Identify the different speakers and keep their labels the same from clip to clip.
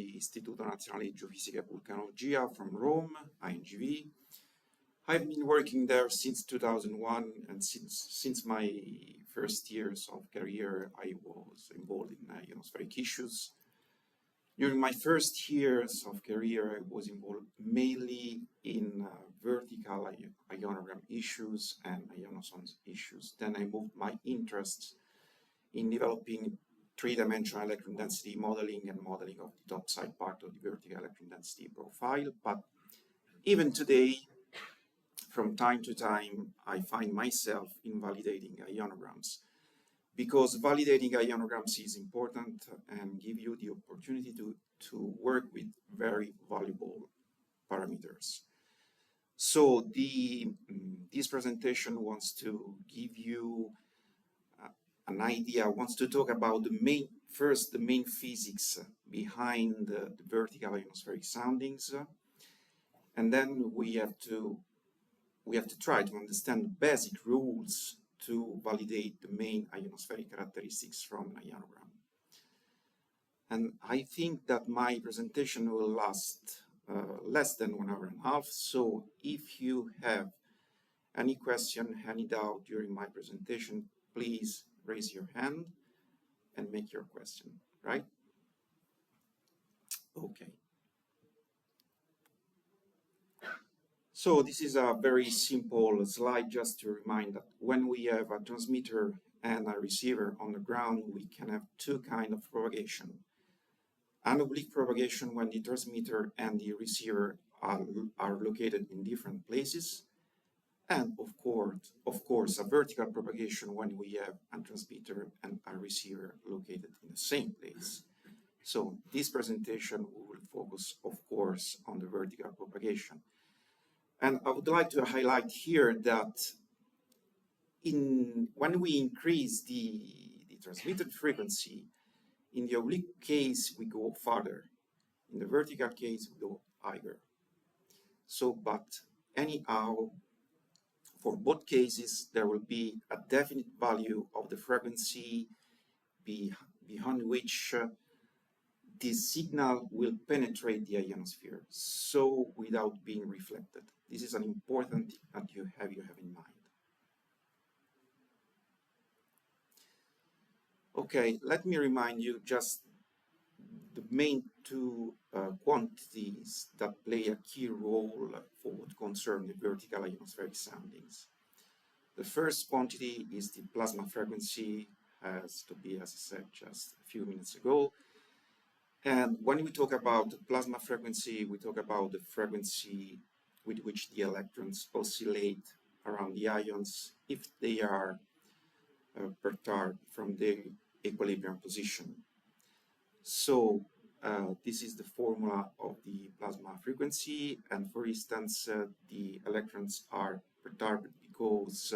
Speaker 1: Istituto Nazionale di Geofisica e Vulcanologia from Rome, INGV. I've been working there since 2001, and since my first years of career, I was involved in ionospheric issues. During my first years of career, I was involved mainly in vertical ionogram issues and ionosons issues. Then I moved my interests in developing three-dimensional electron density modeling and modeling of the topside part of the vertical electron density profile. But even today, from time to time, I find myself invalidating ionograms, because validating ionograms is important and give you the opportunity to work with very valuable parameters. So this presentation wants to give you an idea, wants to talk about the main physics behind the vertical ionospheric soundings, and then we have to try to understand the basic rules to validate the main ionospheric characteristics from an ionogram. And I think that my presentation will last less than 1 hour and a half, so if you have any question, any doubt during my presentation, please raise your hand and make your question, right? Okay. So this is a very simple slide just to remind that when we have a transmitter and a receiver on the ground, we can have two kinds of propagation. An oblique propagation when the transmitter and the receiver are located in different places, and of course a vertical propagation when we have a transmitter and a receiver located in the same place. So this presentation will focus, of course, on the vertical propagation. And I would like to highlight here that when we increase the transmitted frequency, in the oblique case we go farther, in the vertical case we go higher. So, but anyhow, for both cases there will be a definite value of the frequency behind which this signal will penetrate the ionosphere, so without being reflected. This is an important thing that you have in mind. Okay, let me remind you just the main two quantities that play a key role for what concerns the vertical ionospheric soundings. The first quantity is the plasma frequency, as Tobias said just a few minutes ago. And when we talk about the plasma frequency, we talk about the frequency with which the electrons oscillate around the ions if they are perturbed from their equilibrium position. So this is the formula of the plasma frequency, and for instance the electrons are perturbed because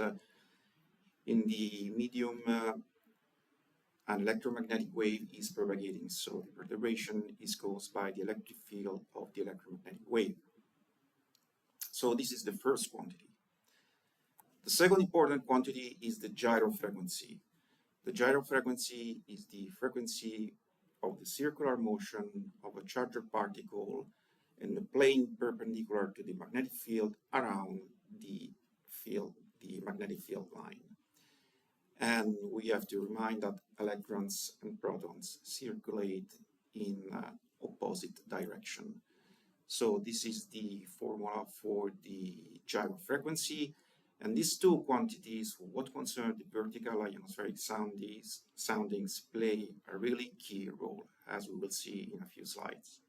Speaker 1: in the medium an electromagnetic wave is propagating, so the perturbation is caused by the electric field of the electromagnetic wave. So this is the first quantity. The second important quantity is the gyro frequency. The gyro frequency is the frequency of the circular motion of a charged particle in the plane perpendicular to the magnetic field around the magnetic field line. And we have to remind that electrons and protons circulate in opposite direction. So this is the formula for the gyro frequency. And these two quantities, for what concerns the vertical ionospheric soundings, play a really key role, as we will see in a few slides.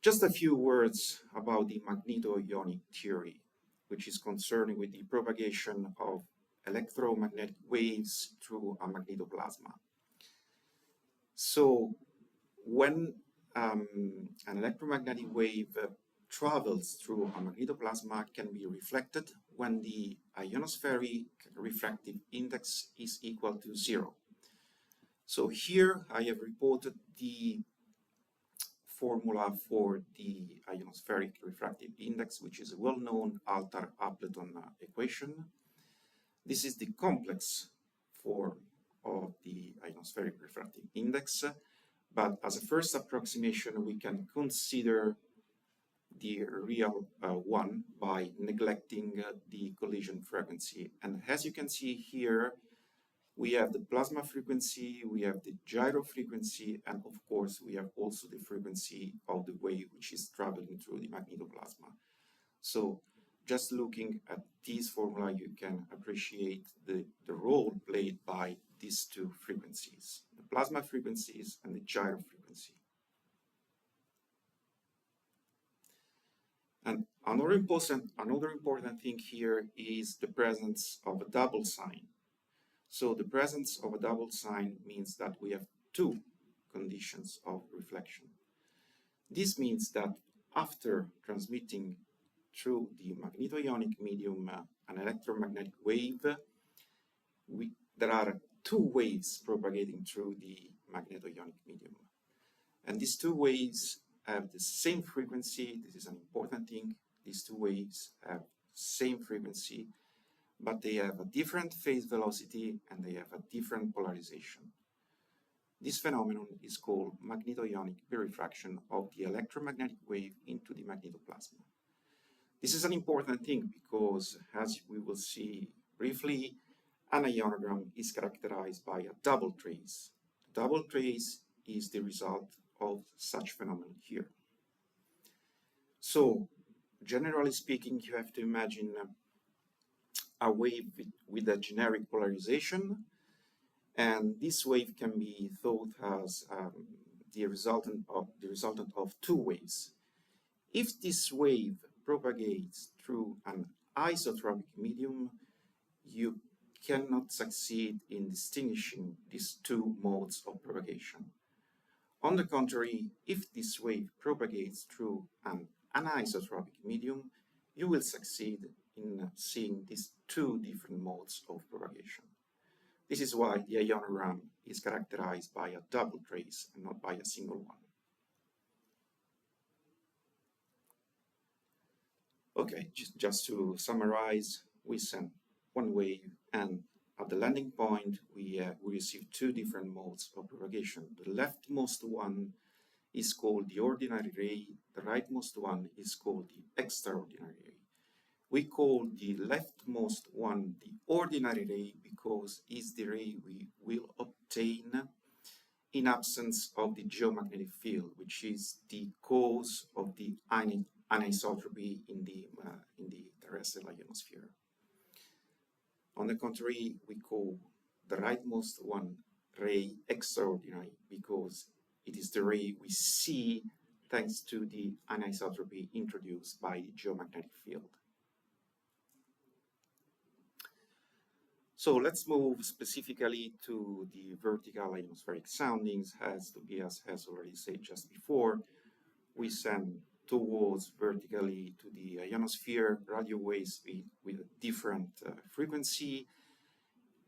Speaker 1: Just a few words about the magneto-ionic theory, which is concerned with the propagation of electromagnetic waves through a magnetoplasma. So when an electromagnetic wave travels through a magnetoplasma, can be reflected when the ionospheric refractive index is equal to 0. So here I have reported the formula for the ionospheric refractive index, which is a well-known Altar-Appleton equation. This is the complex form of the ionospheric refractive index, But as a first approximation, we can consider the real one by neglecting the collision frequency. And as you can see here, we have the plasma frequency, we have the gyro frequency, and of course we have also the frequency of the wave which is traveling through the magnetoplasma. So just looking at these formula, you can appreciate the role played by these two frequencies, the plasma frequencies and the gyro frequency. And another important thing here is the presence of a double sign. So the presence of a double sign means that we have two conditions of reflection. This means that after transmitting through the magneto-ionic medium an electromagnetic wave, there are two waves propagating through the magneto-ionic medium. And these two waves have the same frequency. This is an important thing. These two waves have the same frequency, but they have a different phase velocity and they have a different polarization. This phenomenon is called magneto-ionic birefraction of the electromagnetic wave into the magnetoplasma. This is an important thing because, as we will see briefly, an ionogram is characterized by a double trace. The double trace is the result of such phenomenon here. So, generally speaking, you have to imagine a wave with a generic polarization, and this wave can be thought as the resultant of two waves. If this wave propagates through an isotropic medium, you cannot succeed in distinguishing these two modes of propagation. On the contrary, if this wave propagates through an anisotropic medium, you will succeed in seeing these two different modes of propagation. This is why the ionogram is characterized by a double trace and not by a single one. Okay, just to summarize, we send one wave, and at the landing point we receive two different modes of propagation. The leftmost one is called the ordinary ray, the rightmost one is called the extraordinary ray. We call the leftmost one the ordinary ray because it's the ray we will obtain in absence of the geomagnetic field, which is the cause of the anisotropy in the terrestrial ionosphere. On the contrary, we call the rightmost one ray extraordinary because it is the ray we see thanks to the anisotropy introduced by the geomagnetic field. So let's move specifically to the vertical ionospheric soundings. As Tobias has already said just before, we send towards vertically to the ionosphere radio waves with a different frequency,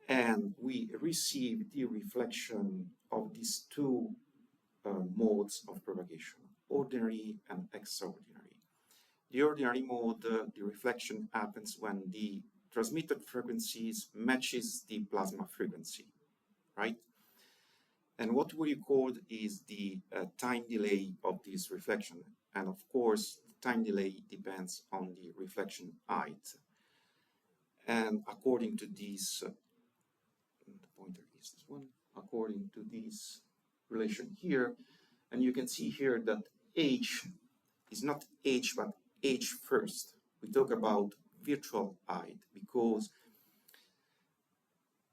Speaker 1: and we receive the reflection of these two modes of propagation, ordinary and extraordinary. The ordinary mode, the reflection happens when the transmitted frequencies matches the plasma frequency, right? And what we record is the time delay of this reflection. And of course, the time delay depends on the reflection height. And according to this, the pointer is this one, according to this relation here, and you can see here that h is not h but h first. We talk about virtual height because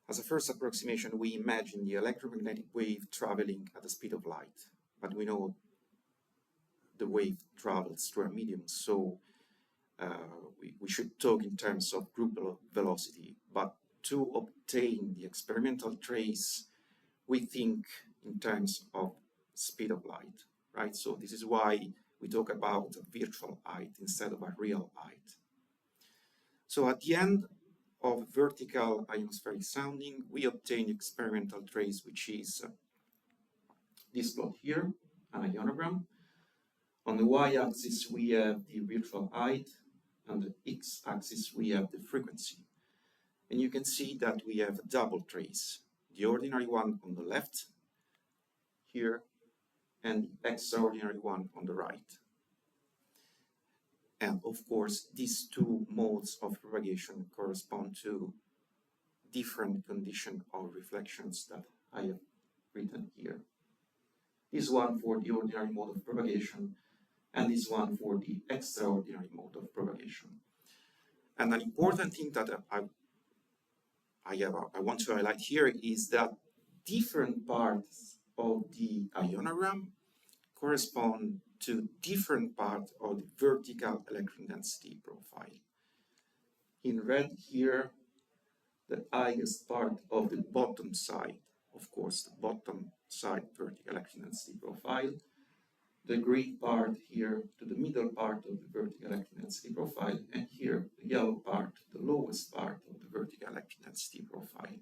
Speaker 1: as a first approximation we imagine the electromagnetic wave traveling at the speed of light, but we know the wave travels through a medium, so we should talk in terms of group velocity, but to obtain the experimental trace we think in terms of speed of light, right? So this is why we talk about a virtual height instead of a real height. So at the end of vertical ionospheric sounding, we obtain experimental trace, which is this plot here, an ionogram. On the y-axis we have the virtual height, and the x-axis we have the frequency. And you can see that we have a double trace. The ordinary one on the left here, and the extraordinary one on the right. And of course, these two modes of propagation correspond to different conditions of reflections that I have written here. This one for the ordinary mode of propagation, and this one for the extraordinary mode of propagation. And an important thing that I want to highlight here is that different parts of the ionogram correspond to different parts of the vertical electron density profile. In red here, the highest part of the bottom side, of course, the bottom side vertical electron density profile, the green part here to the middle part of the vertical electron density profile, and here the yellow part, the lowest part of the vertical electron density profile.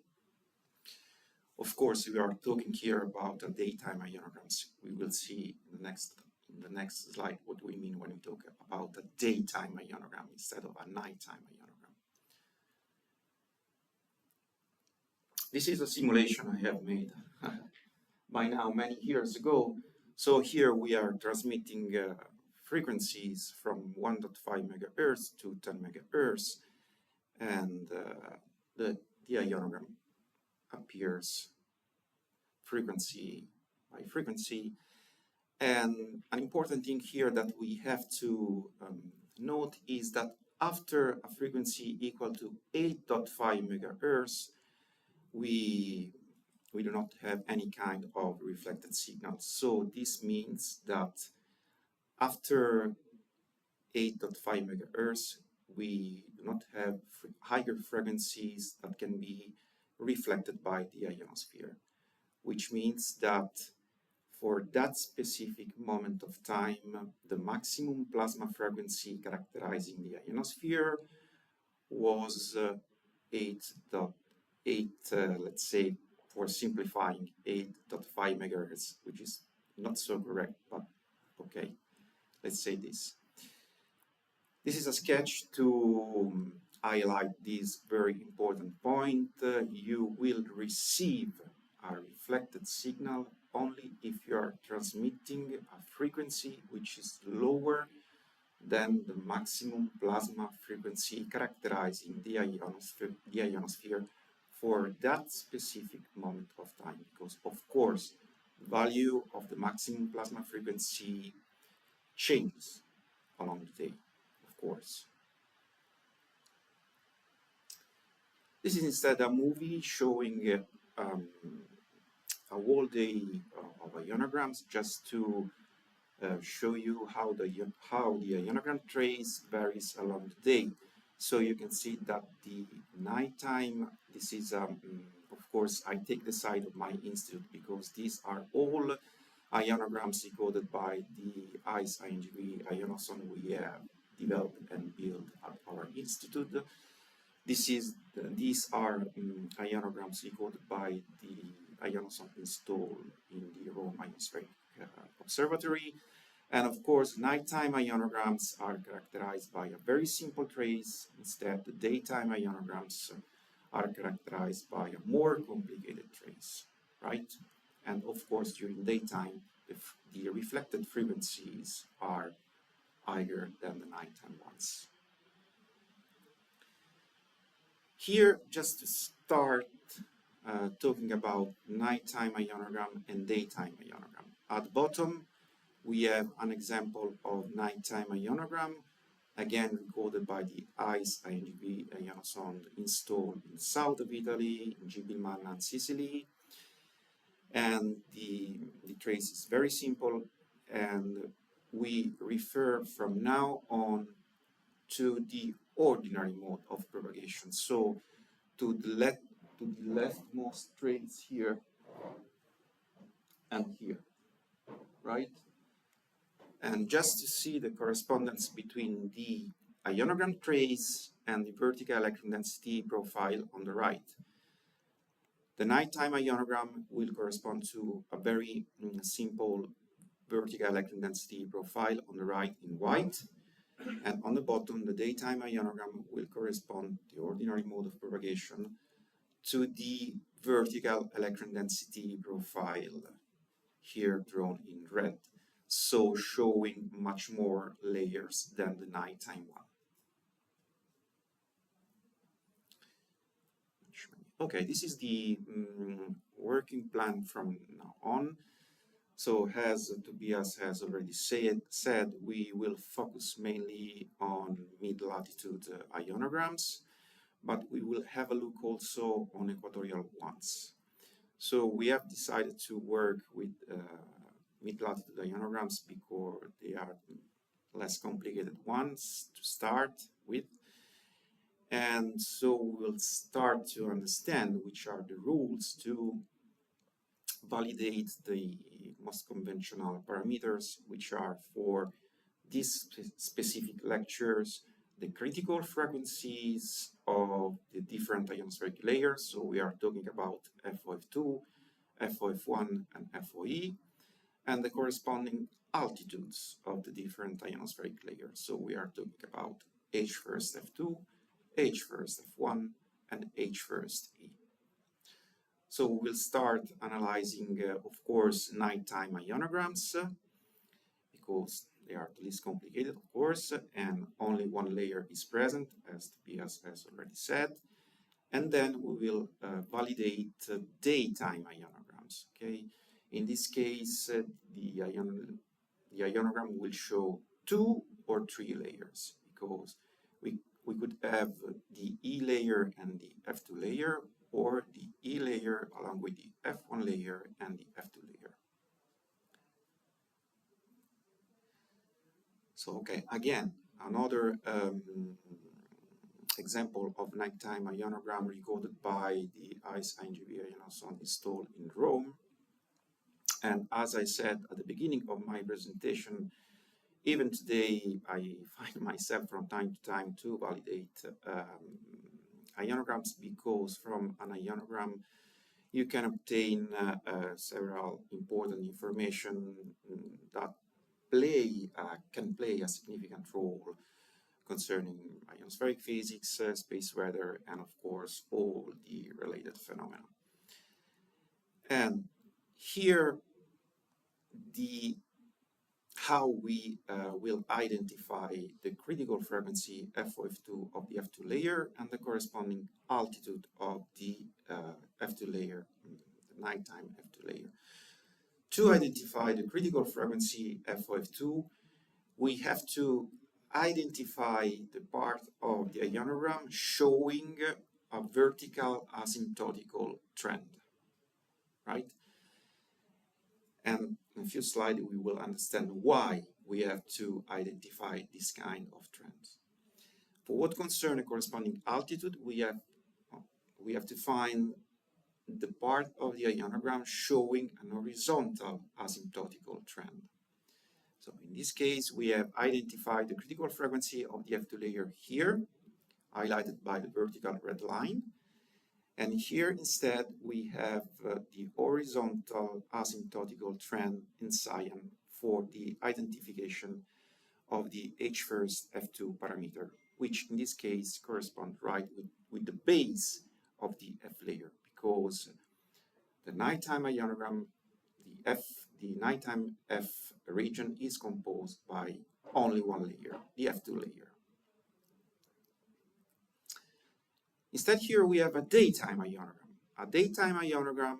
Speaker 1: Of course, we are talking here about the daytime ionograms. We will see in the next slide what we mean when we talk about a daytime ionogram instead of a nighttime ionogram. This is a simulation I have made by now many years ago. So here we are transmitting frequencies from 1.5 megahertz to 10 megahertz, and the ionogram appears frequency by frequency. And an important thing here that we have to note is that after a frequency equal to 8.5 megahertz, we do not have any kind of reflected signal. So this means that after 8.5 megahertz, we do not have higher frequencies that can be reflected by the ionosphere, which means that for that specific moment of time, the maximum plasma frequency characterizing the ionosphere was 8.8, let's say, for simplifying, 8.5 megahertz, which is not so correct, but okay, let's say this. This is a sketch to highlight this very important point. You will receive a reflected signal only if you are transmitting a frequency which is lower than the maximum plasma frequency characterizing the ionosphere for that specific moment of time, because of course the value of the maximum plasma frequency changes along the day, of course. This is instead a movie showing a whole day of ionograms, just to show you how the ionogram trace varies along the day. So you can see that the nighttime, this is, of course, I take the side of my institute because these are all ionograms decoded by the ICE-INGV ionoson we have developed and built at our institute. These are ionograms decoded by the ionoson installed in the Rome Ionospheric Observatory. And of course, nighttime ionograms are characterized by a very simple trace. Instead, the daytime ionograms are characterized by a more complicated trace, right? And of course, during daytime, the reflected frequencies are higher than the nighttime ones. Here, just to start talking about nighttime ionogram and daytime ionogram. At the bottom, we have an example of nighttime ionogram, again recorded by the ICE-INGV ionoson installed in the south of Italy, in Gibilmanna and Sicily. And the trace is very simple, and we refer from now on to the ordinary mode of propagation. So to the leftmost trace here and here, right? And just to see the correspondence between the ionogram trace and the vertical electron density profile on the right. The nighttime ionogram will correspond to a very simple vertical electron density profile on the right in white. And on the bottom, the daytime ionogram will correspond to the ordinary mode of propagation to the vertical electron density profile here drawn in red, so showing much more layers than the nighttime one. Okay, this is the working plan from now on. So as Tobias has already said, we will focus mainly on mid-latitude ionograms, but we will have a look also on equatorial ones. So we have decided to work with mid-latitude ionograms because they are less complicated ones to start with. And so we'll start to understand which are the rules to validate the most conventional parameters, which are for these specific lectures, the critical frequencies of the different ionospheric layers. So we are talking about FOF2, FOF1, and FOE, and the corresponding altitudes of the different ionospheric layers. So we are talking about H first F2, H first F1, and H first E. So we'll start analyzing, of course, nighttime ionograms, because they are the least complicated, of course, and only one layer is present, as Tobias has already said. And then we will validate daytime ionograms. Okay, in this case, the ionogram will show 2 or 3 layers, because we could have the E layer and the F2 layer, or the E layer along with the F1 layer and the F2 layer. So, okay, again, another example of nighttime ionogram recorded by the ICE-INGB ionoson installed in Rome. And as I said at the beginning of my presentation, even today I find myself from time to time to validate ionograms, because from an ionogram you can obtain several important information that can play a significant role concerning ionospheric physics, space weather, and of course all the related phenomena. And here how we will identify the critical frequency FOF2 of the F2 layer and the corresponding altitude of the F2 layer, the nighttime F2 layer. To identify the critical frequency FOF2, we have to identify the part of the ionogram showing a vertical asymptotical trend, right? And in a few slides we will understand why we have to identify this kind of trends. For what concerns the corresponding altitude, we have to find the part of the ionogram showing an horizontal asymptotical trend. So in this case, we have identified the critical frequency of the F2 layer here, highlighted by the vertical red line. And here instead, we have the horizontal asymptotical trend in cyan for the identification of the H1st F2 parameter, which in this case corresponds right with the base of the F layer, because the nighttime ionogram, the nighttime F region is composed by only one layer, the F2 layer. Instead, here we have a daytime ionogram. A daytime ionogram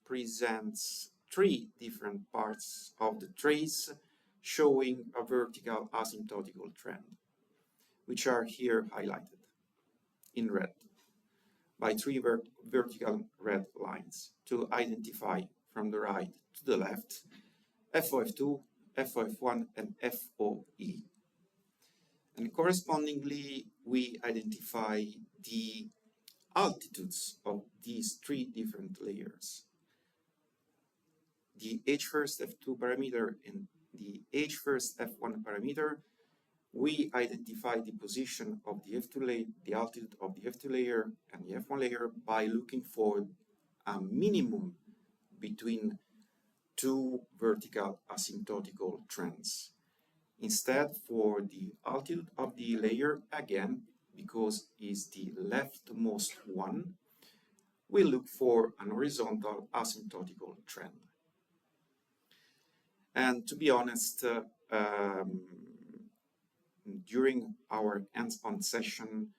Speaker 1: presents 3 different parts of the trace showing a vertical asymptotical trend, which are here highlighted in red by 3 vertical red lines to identify from the right to the left FOF2, FOF1, and FOE. And correspondingly, we identify the altitudes of these 3 different layers. The H1st F2 parameter and the H1st F1 parameter, we identify the position of the F2 layer, the altitude of the F2 layer and the F1 layer by looking for a minimum between 2 vertical asymptotical trends. Instead, for the altitude of the layer, again, because it's the leftmost one, we look for an horizontal asymptotical trend. And to be honest, during our hands-on session,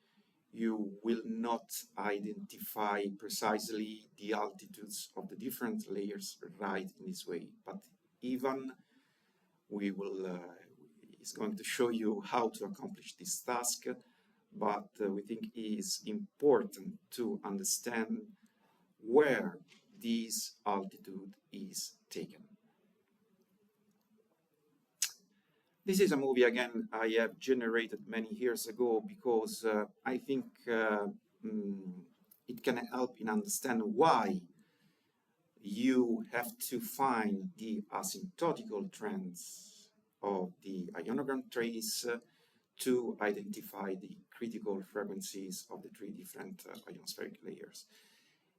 Speaker 1: you will not identify precisely the altitudes of the different layers right in this way, but even we will is going to show you how to accomplish this task, but we think it is important to understand where this altitude is taken. This is a movie, again, I have generated many years ago because I think it can help in understand why you have to find the asymptotical trends of the ionogram trace to identify the critical frequencies of the three different ionospheric layers.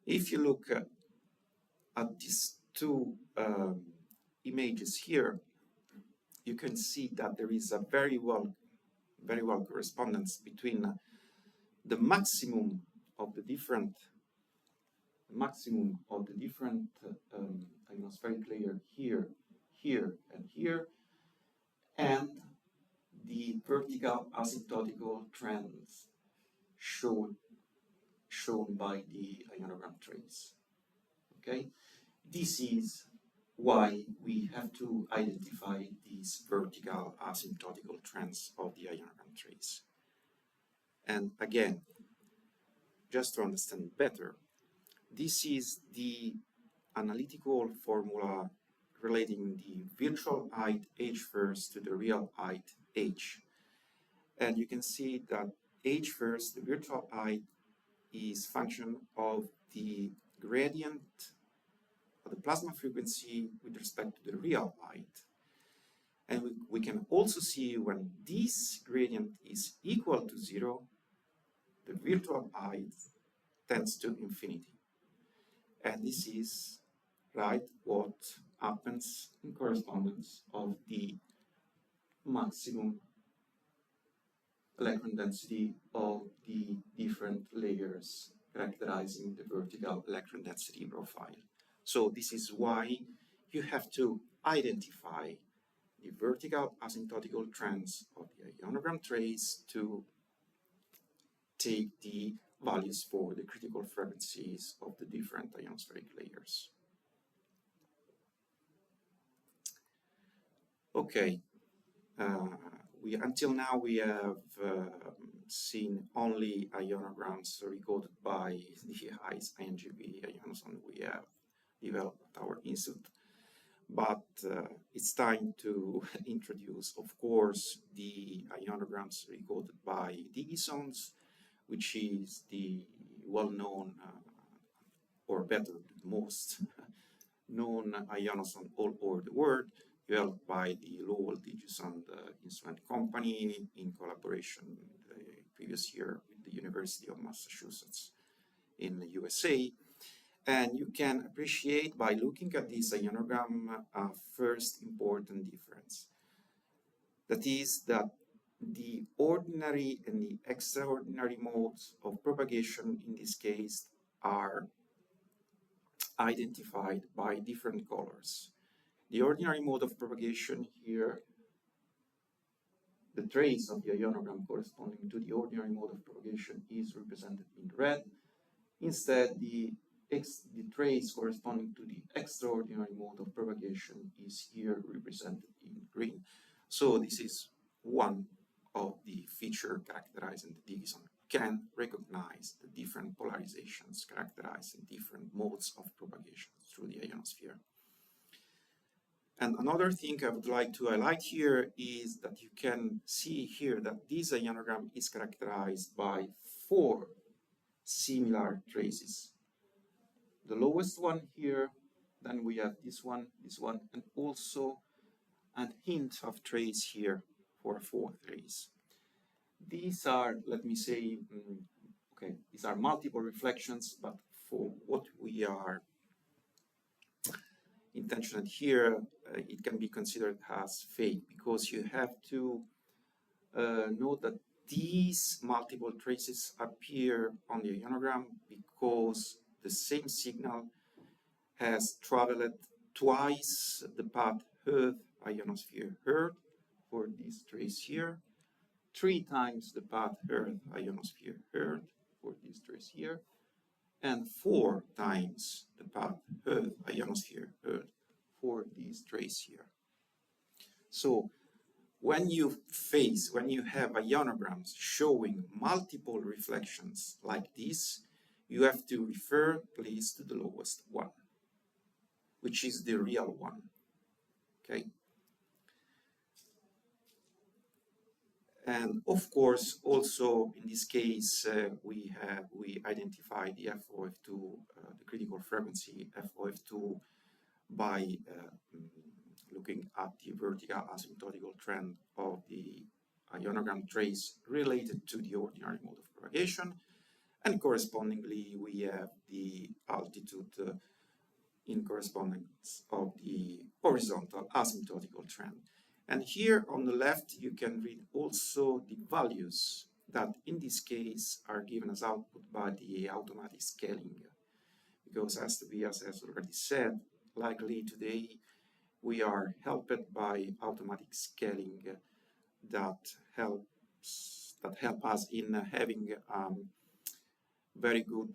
Speaker 1: If you look at these two images here, you can see that there is a very well correspondence between the maximum of the different ionospheric layer here, here, and here, and the vertical asymptotical trends shown by the ionogram trace. Okay, this is why we have to identify these vertical asymptotical trends of the ionogram trace. And again, just to understand better, this is the analytical formula relating the virtual height h first to the real height h. And you can see that h first, the virtual height, is function of the gradient of the plasma frequency with respect to the real height. And we can also see when this gradient is equal to 0, the virtual height tends to infinity. And this is what happens in correspondence of the maximum electron density of the different layers characterizing the vertical electron density profile. So this is why you have to identify the vertical asymptotical trends of the ionogram trace to take the values for the critical frequencies of the different ionospheric layers. Okay, until now we have seen only ionograms recorded by the INGB ionoson we have developed at our institute, but it's time to introduce, of course, the ionograms recorded by digisons, which is the well-known, or better, the most known ionoson all over the world, developed by the Lowell Digison Instrument Company in collaboration the previous year with the University of Massachusetts in the USA. And you can appreciate by looking at this ionogram a first important difference. That is that the ordinary and the extraordinary modes of propagation in this case are identified by different colors. The ordinary mode of propagation here, the trace of the ionogram corresponding to the ordinary mode of propagation is represented in red. Instead, the trace corresponding to the extraordinary mode of propagation is here represented in green. So this is one of the features characterizing the Digison. Can recognize the different polarizations characterizing different modes of propagation through the ionosphere. And another thing I would like to highlight here is that you can see here that this ionogram is characterized by 4 similar traces. The lowest one here, then we have this one, and also a hint of trace here for a 4th trace. These are, let me say, okay, these are multiple reflections, but for what we are intentioned here, it can be considered as fake, because you have to note that these multiple traces appear on the ionogram because the same signal has traveled twice the path Earth ionosphere Earth for this trace here, 3 times the path Earth ionosphere Earth for this trace here, and 4 times the path Earth ionosphere Earth for this trace here. So when you have ionograms showing multiple reflections like this, you have to refer please to the lowest one, which is the real one. Okay. And of course, also in this case, we identify the FOF2, the critical frequency FOF2 by looking at the vertical asymptotical trend of the ionogram trace related to the ordinary mode of propagation, and correspondingly we have the altitude in correspondence of the horizontal asymptotical trend. And here on the left you can read also the values that in this case are given as output by the automatic scaling, because as Tobias has already said, likely today we are helped by automatic scaling that help us in having very good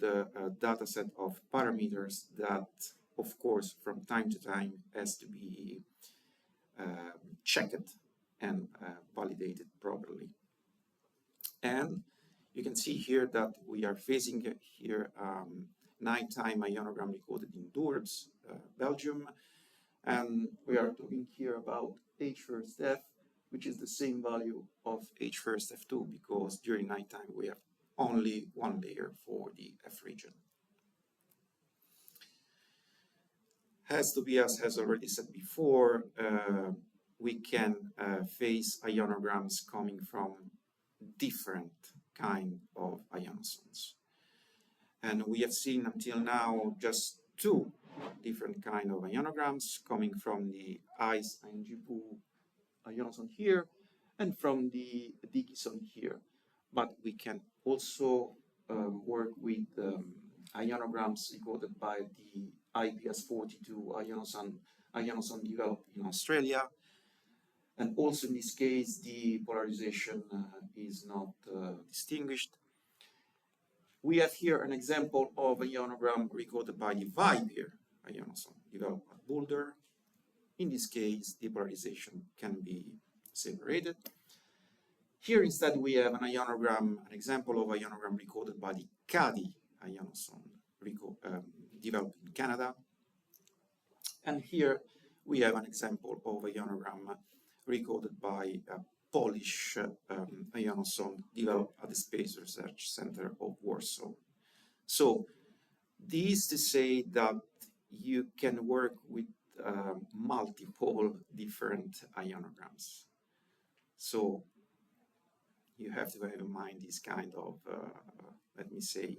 Speaker 1: data set of parameters that of course from time to time has to be checked and validated properly. And you can see here that we are facing here nighttime ionogram recorded in Doorns, Belgium, and we are talking here about H1st F, which is the same value of H1st F2, because during nighttime we have only one layer for the F region. As Tobias has already said before, we can face ionograms coming from different kind of ionosons. And we have seen until now just 2 different kind of ionograms coming from the ice ING2 ionoson here and from the Dickison here. But we can also work with ionograms recorded by the IPS42 ionoson developed in Australia. And also in this case, the polarization is not distinguished. We have here an example of a ionogram recorded by the Viper ionoson developed at Boulder. In this case, the polarization can be separated. Here instead we have an example of ionogram recorded by the CADI ionoson developed in Canada. And here we have an example of a ionogram recorded by a Polish ionoson developed at the Space Research Center of Warsaw. So this to say that you can work with multiple different ionograms. So you have to have in mind this kind of, let me say,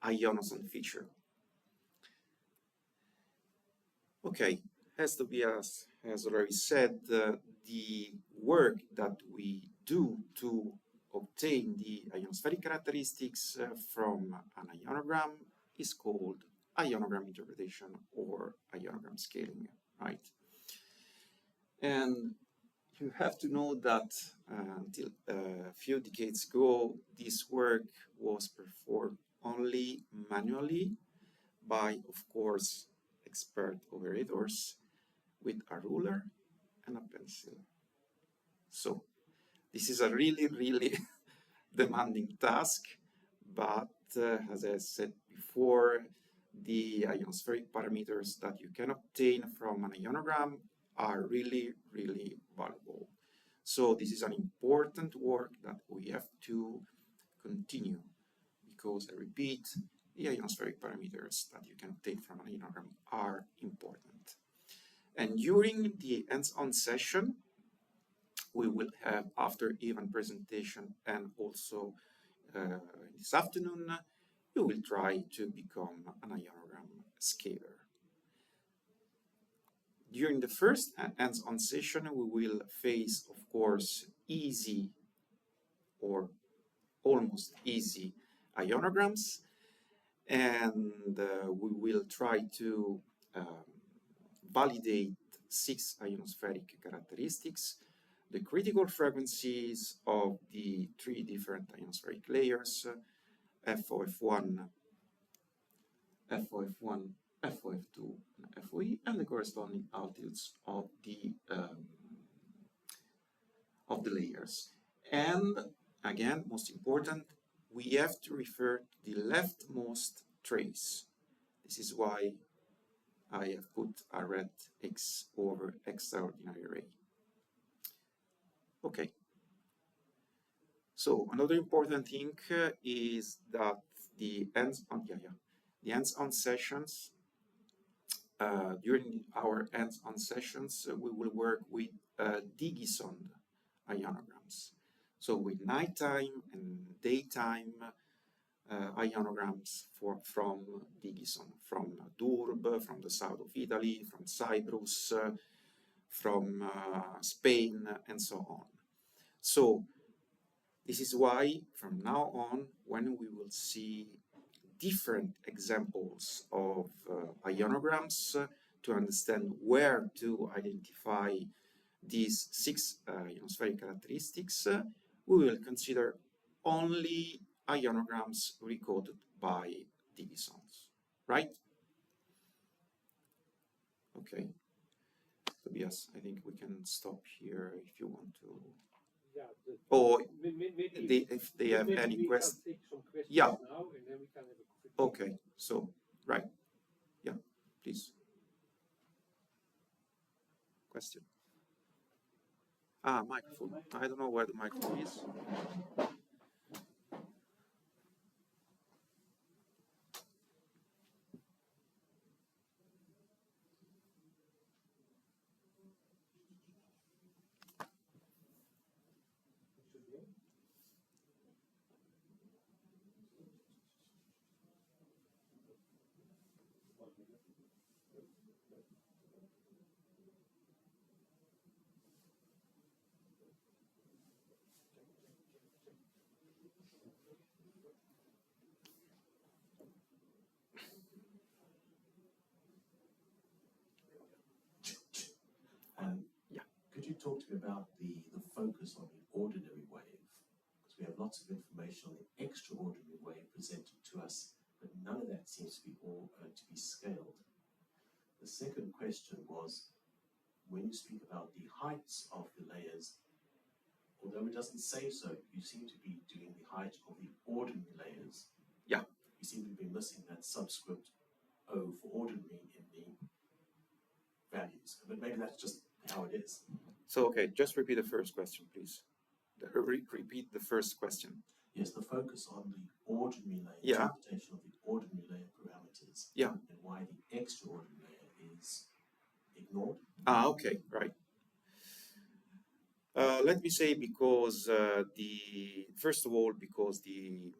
Speaker 1: ionoson feature. Okay, as Tobias has already said, the work that we do to obtain the ionospheric characteristics from an ionogram is called ionogram interpretation or ionogram scaling, right? And you have to know that until a few decades ago, this work was performed only manually by, of course, expert operators with a ruler and a pencil. So this is a really demanding task, but as I said before, the ionospheric parameters that you can obtain from an ionogram are really valuable. So this is an important work that we have to continue, because I repeat, the ionospheric parameters that you can obtain from an ionogram are important. And during the hands-on session, we will have after event presentation and also this afternoon, you will try to become an ionogram scaler. During the first hands-on session, we will face, of course, easy or almost easy ionograms, and we will try to validate 6 ionospheric characteristics, the critical frequencies of the 3 different ionospheric layers, FOF1, FOF1, FOF2, and FOE, and the corresponding altitudes of the layers. And again, most important, we have to refer to the leftmost trace. This is why I have put a red X over extraordinary ray. Okay. So another important thing is that the hands-on sessions, during our hands-on sessions, we will work with Digison ionograms. So with nighttime and daytime ionograms from Digison, from Durb, from the south of Italy, from Cyprus, from Spain, and so on. So this is why from now on, when we will see different examples of ionograms to understand where to identify these 6 ionospheric characteristics, we will consider only ionograms recorded by Digisons, right? Okay. Tobias, I think we can stop here if you want to.
Speaker 2: Yeah,
Speaker 1: or
Speaker 2: maybe
Speaker 1: if they have any questions.
Speaker 2: Take some questions
Speaker 1: yeah.
Speaker 2: Now, and then we can have a coffee.
Speaker 1: Okay, so, right. Yeah, please. Question. Microphone. I don't know where the microphone is. Yeah.
Speaker 3: Could you talk to me about the focus on the ordinary wave? Because we have lots of information on the extraordinary wave presented to us, but none of that seems to be scaled. The second question was, when you speak about the heights of the layers, although it doesn't say so, you seem to be doing the height of the ordinary layers.
Speaker 1: Yeah.
Speaker 3: You seem to be missing that subscript O for ordinary in the values, but maybe that's just how it is.
Speaker 1: So, okay, just repeat the first question, please. Repeat the first question.
Speaker 3: Yes, the focus on the ordinary layer,
Speaker 1: yeah.
Speaker 3: interpretation of the ordinary layer parameters,
Speaker 1: yeah.
Speaker 3: and why the extraordinary layer is ignored.
Speaker 1: Okay, right. Let me say because first of all, because the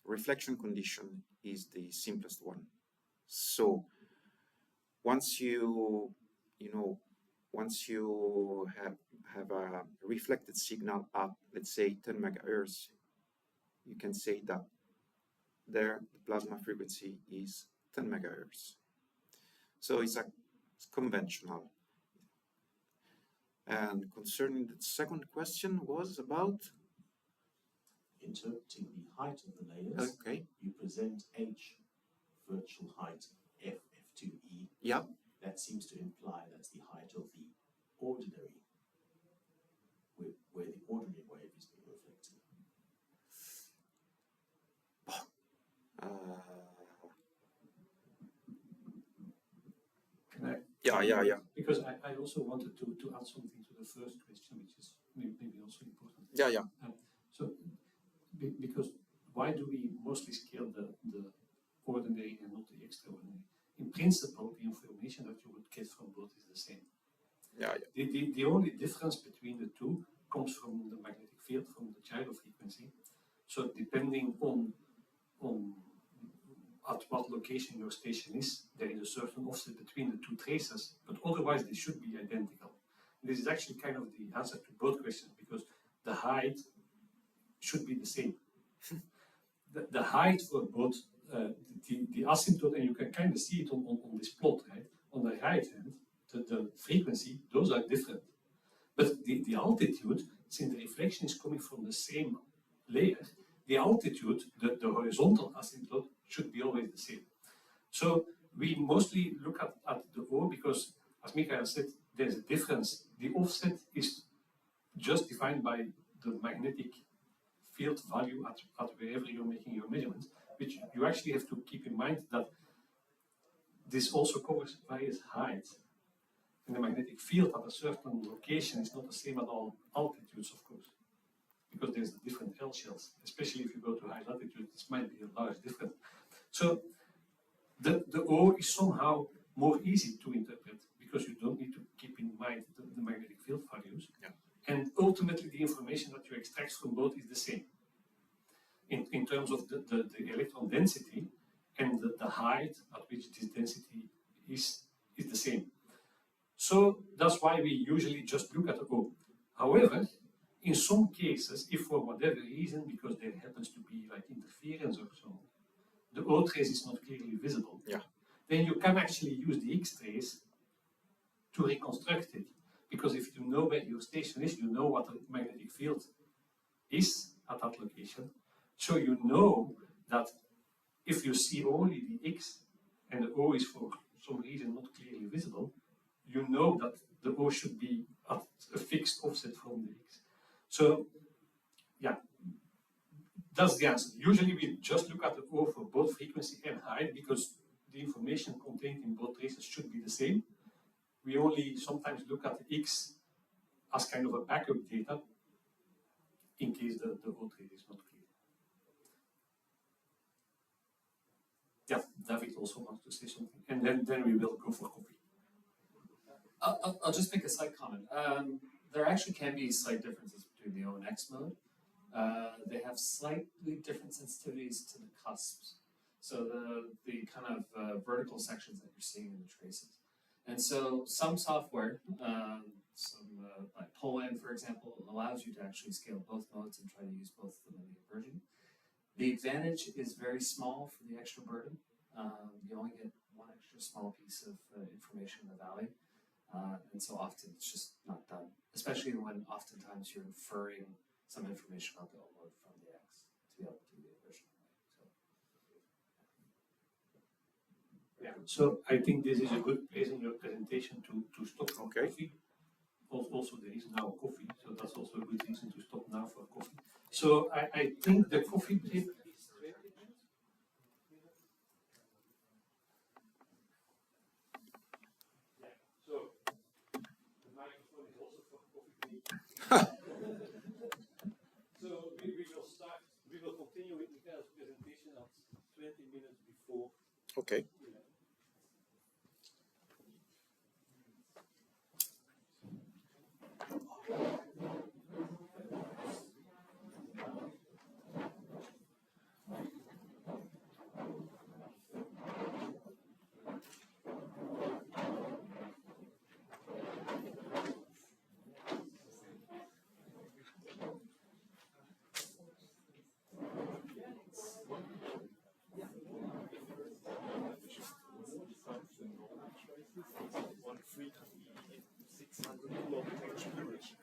Speaker 1: reflection condition is the simplest one. So once you have a reflected signal at, let's say, 10 megahertz, you can say that there the plasma frequency is 10 megahertz. So it's conventional. And concerning the second question was about
Speaker 3: interpreting the height of the layers.
Speaker 1: Okay.
Speaker 3: You present H virtual height F F2E.
Speaker 1: Yeah.
Speaker 3: That seems to imply that's the height of the ordinary, where the ordinary wave is being reflected.
Speaker 2: Can I?
Speaker 1: Yeah.
Speaker 2: Because I also wanted to add something to the first question, which is maybe also important.
Speaker 1: Yeah.
Speaker 2: So, because why do we mostly scale the ordinary and not the extraordinary? In principle, the information that you would get from both is the same.
Speaker 1: Yeah.
Speaker 2: The only difference between the two comes from the magnetic field, from the gyro frequency. So depending on at what location your station is, there is a certain offset between the two traces, but otherwise they should be identical. This is actually kind of the answer to both questions, because the height should be the same. The height for both the asymptote, and you can kind of see it on this plot, right? On the right hand, the frequency, those are different. But the altitude, since the reflection is coming from the same layer, the altitude, the horizontal asymptote, should be always the same. So we mostly look at the O because, as Michael said, there's a difference. The offset is just defined by the magnetic field value at wherever you're making your measurements, which you actually have to keep in mind that this also covers various heights. And the magnetic field at a certain location is not the same at all altitudes, of course, because there's the different L shells, especially if you go to high latitude, this might be a large difference. So the O is somehow more easy to interpret because you don't need to keep in mind the magnetic field values.
Speaker 1: Yeah.
Speaker 2: And ultimately, the information that you extract from both is the same. In terms of the electron density and the height at which this density is the same. So that's why we usually just look at the O. However, in some cases, if for whatever reason, because there happens to be like interference or so, the O trace is not clearly visible,
Speaker 1: Yeah.
Speaker 2: then you can actually use the X trace to reconstruct it. Because if you know where your station is, you know what the magnetic field is at that location. So you know that if you see only the X and the O is for some reason not clearly visible, you know that the O should be at a fixed offset from the X. So, yeah, that's the answer. Usually we just look at the O for both frequency and height because the information contained in both traces should be the same. We only sometimes look at the X as kind of a backup data in case the O trace is not clear. Yeah, David also wants to say something, and then we will go for coffee.
Speaker 4: I'll just make a slight comment. There actually can be slight differences between the O and X mode. They have slightly different sensitivities to the cusps. So the kind of vertical sections that you're seeing in the traces. And so some software, like PolN, for example, allows you to actually scale both modes and try to use both of them in the inversion. The advantage is very small for the extra burden. You only get one extra small piece of information in the valley. And so often it's just not done, especially when oftentimes you're inferring some information about the O mode from the X to be able to do the inversion.
Speaker 2: Yeah, so I think this is a good place in your presentation to stop for coffee. Also, there is now coffee, so that's also a good reason to stop now for coffee. So I think the coffee break. So the microphone is also for coffee break. So we will start. We will continue with Michael's presentation at 20 minutes before.
Speaker 1: Okay.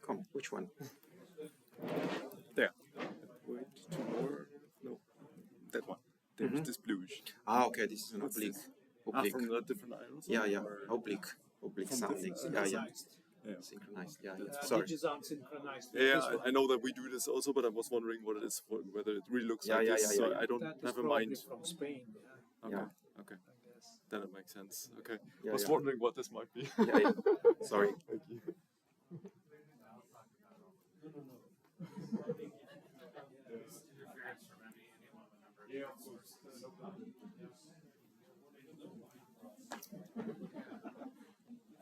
Speaker 1: Come, which one?
Speaker 5: There. Wait, two more. No, that one. There's this bluish.
Speaker 1: Ah, okay, this is an
Speaker 5: What's
Speaker 1: oblique.
Speaker 5: this?
Speaker 1: Oblique.
Speaker 5: From the different ions?
Speaker 1: Yeah, yeah,
Speaker 5: Or
Speaker 1: oblique. Oblique
Speaker 5: from
Speaker 1: sounding.
Speaker 5: different
Speaker 1: Yeah, yeah.
Speaker 5: synchronized? Yeah.
Speaker 1: Synchronized. Yeah, yeah. Sorry.
Speaker 6: Edges aren't synchronized.
Speaker 5: Yeah, I know that we do this also, but I was wondering what it is, whether it really looks
Speaker 1: Yeah,
Speaker 5: like
Speaker 1: yeah,
Speaker 5: this.
Speaker 1: yeah,
Speaker 5: So
Speaker 1: yeah,
Speaker 5: I don't
Speaker 6: That is
Speaker 5: have a
Speaker 6: probably
Speaker 5: mind.
Speaker 6: from Spain. Yeah,
Speaker 5: Okay,
Speaker 1: Yeah.
Speaker 5: okay,
Speaker 6: I guess.
Speaker 5: then it makes sense. Okay,
Speaker 1: Yeah,
Speaker 5: I was
Speaker 1: yeah.
Speaker 5: wondering what this might be.
Speaker 1: Yeah, yeah. Sorry.
Speaker 5: Thank you.
Speaker 6: Yeah, of course.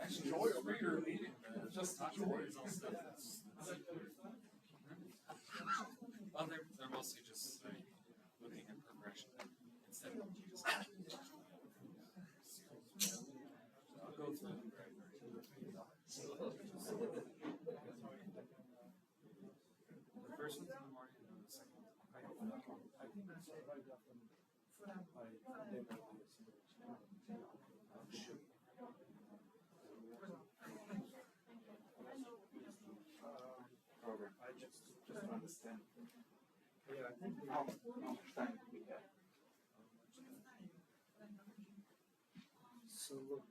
Speaker 7: Actually, enjoy a reader meeting, man. Just enjoy it. Well, they're mostly just looking at progression instead of just. I'll go through them very, very The first one's in the morning and the second one.
Speaker 6: I think that's right after I
Speaker 1: just to understand
Speaker 6: Yeah, I think
Speaker 1: how much time we have.
Speaker 6: so. Look,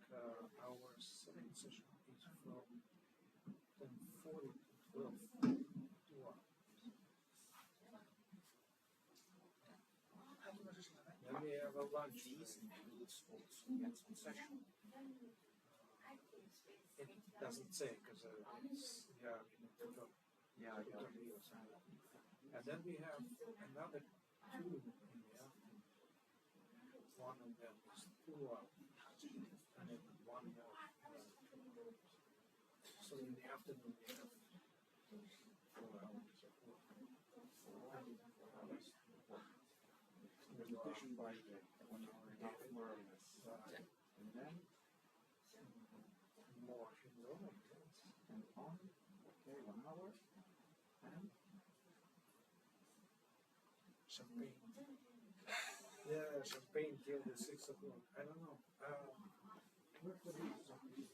Speaker 6: our second session is from 10:40 to 12. 2 hours. Then we have a lunch.
Speaker 1: These includes also next session.
Speaker 6: It doesn't say because it's yeah, we need to go.
Speaker 1: Yeah,
Speaker 6: And then we have another 2 in the afternoon. One of them is 2 hours, and then one more. So in the afternoon we have 4 hours of work.
Speaker 1: Repetition by 1 hour and a half more or less. And then
Speaker 6: More ionograms.
Speaker 1: and on, okay, 1 hour. And
Speaker 6: Champagne. Yeah, champagne till the 6 o'clock. I don't know. Where could it be?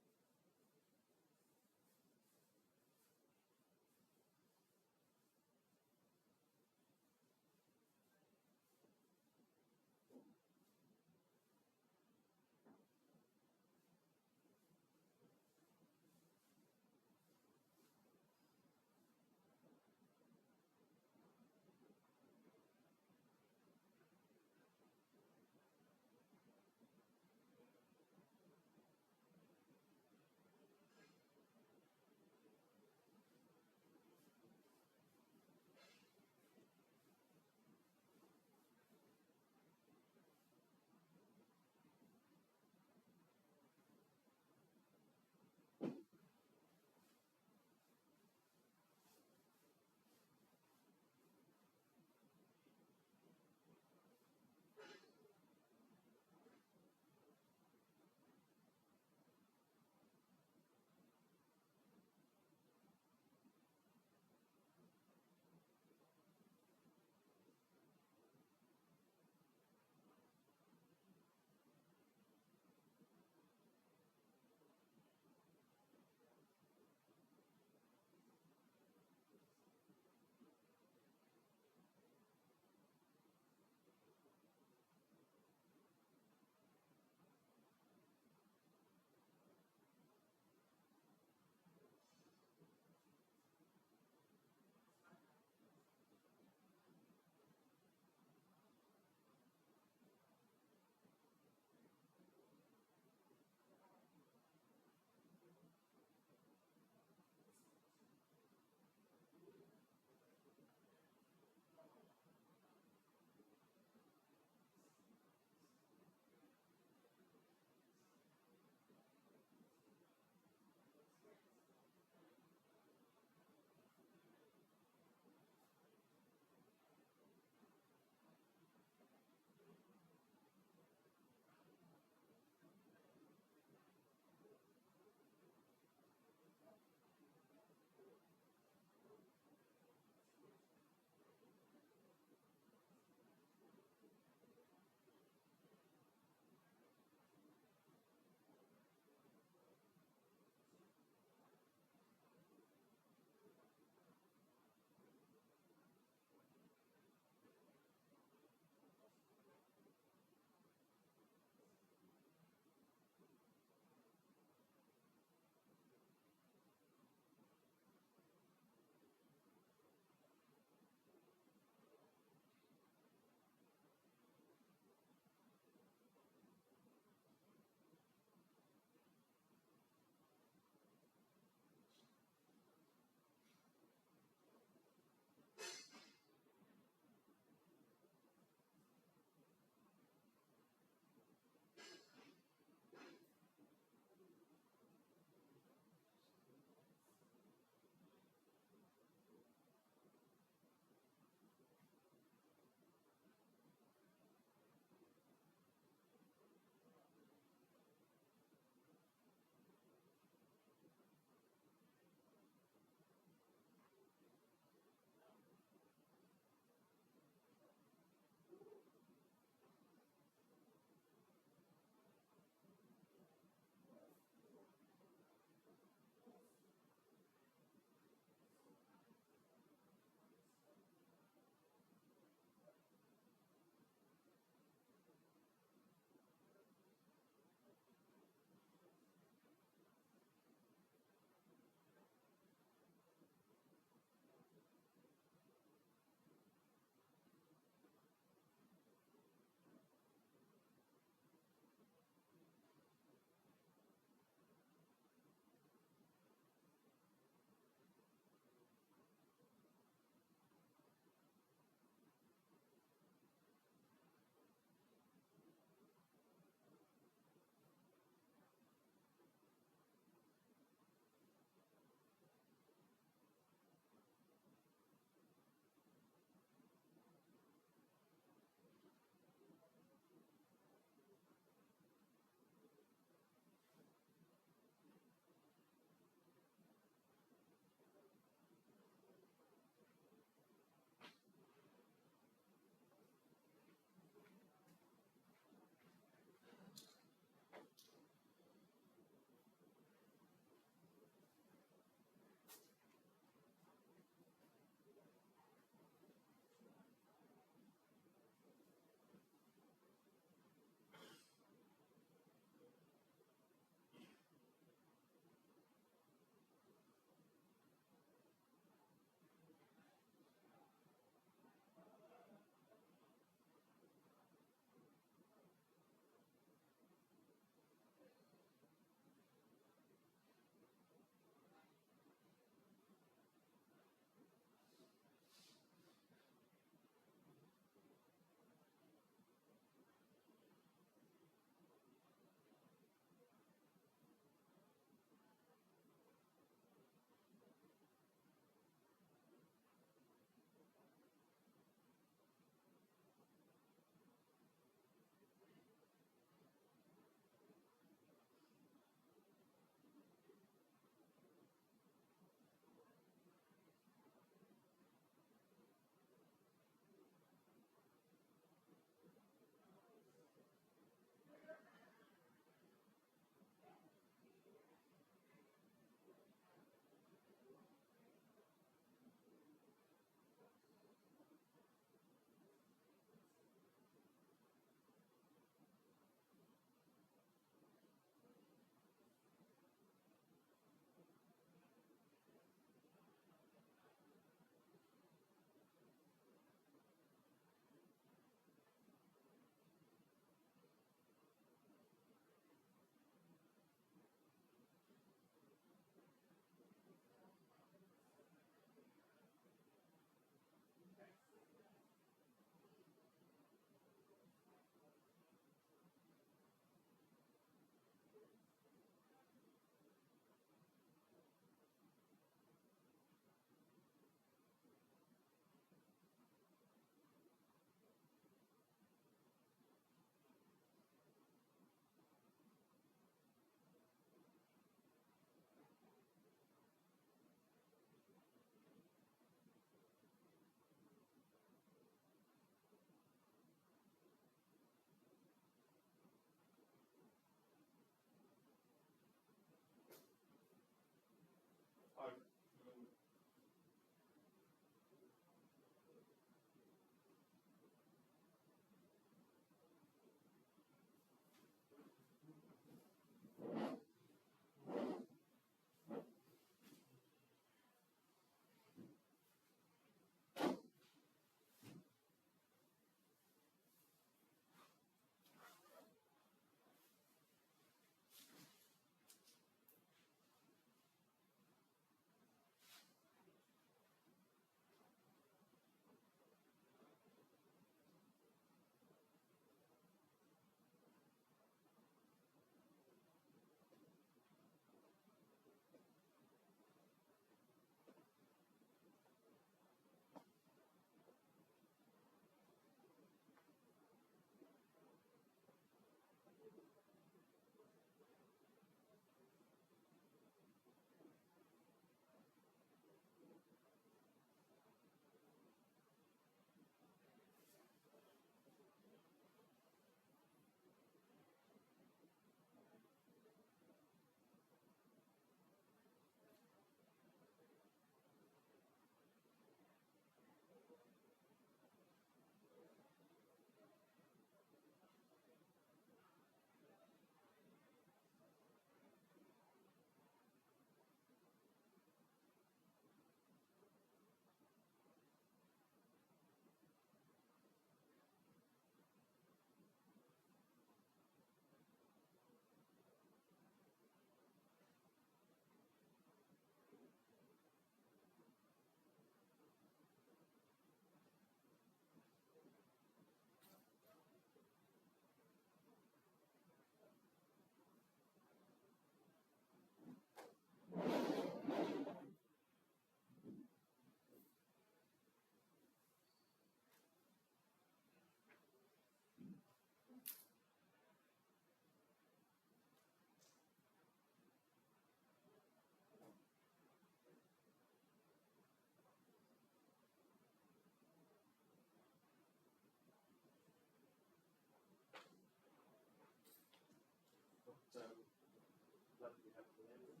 Speaker 3: that we have to end.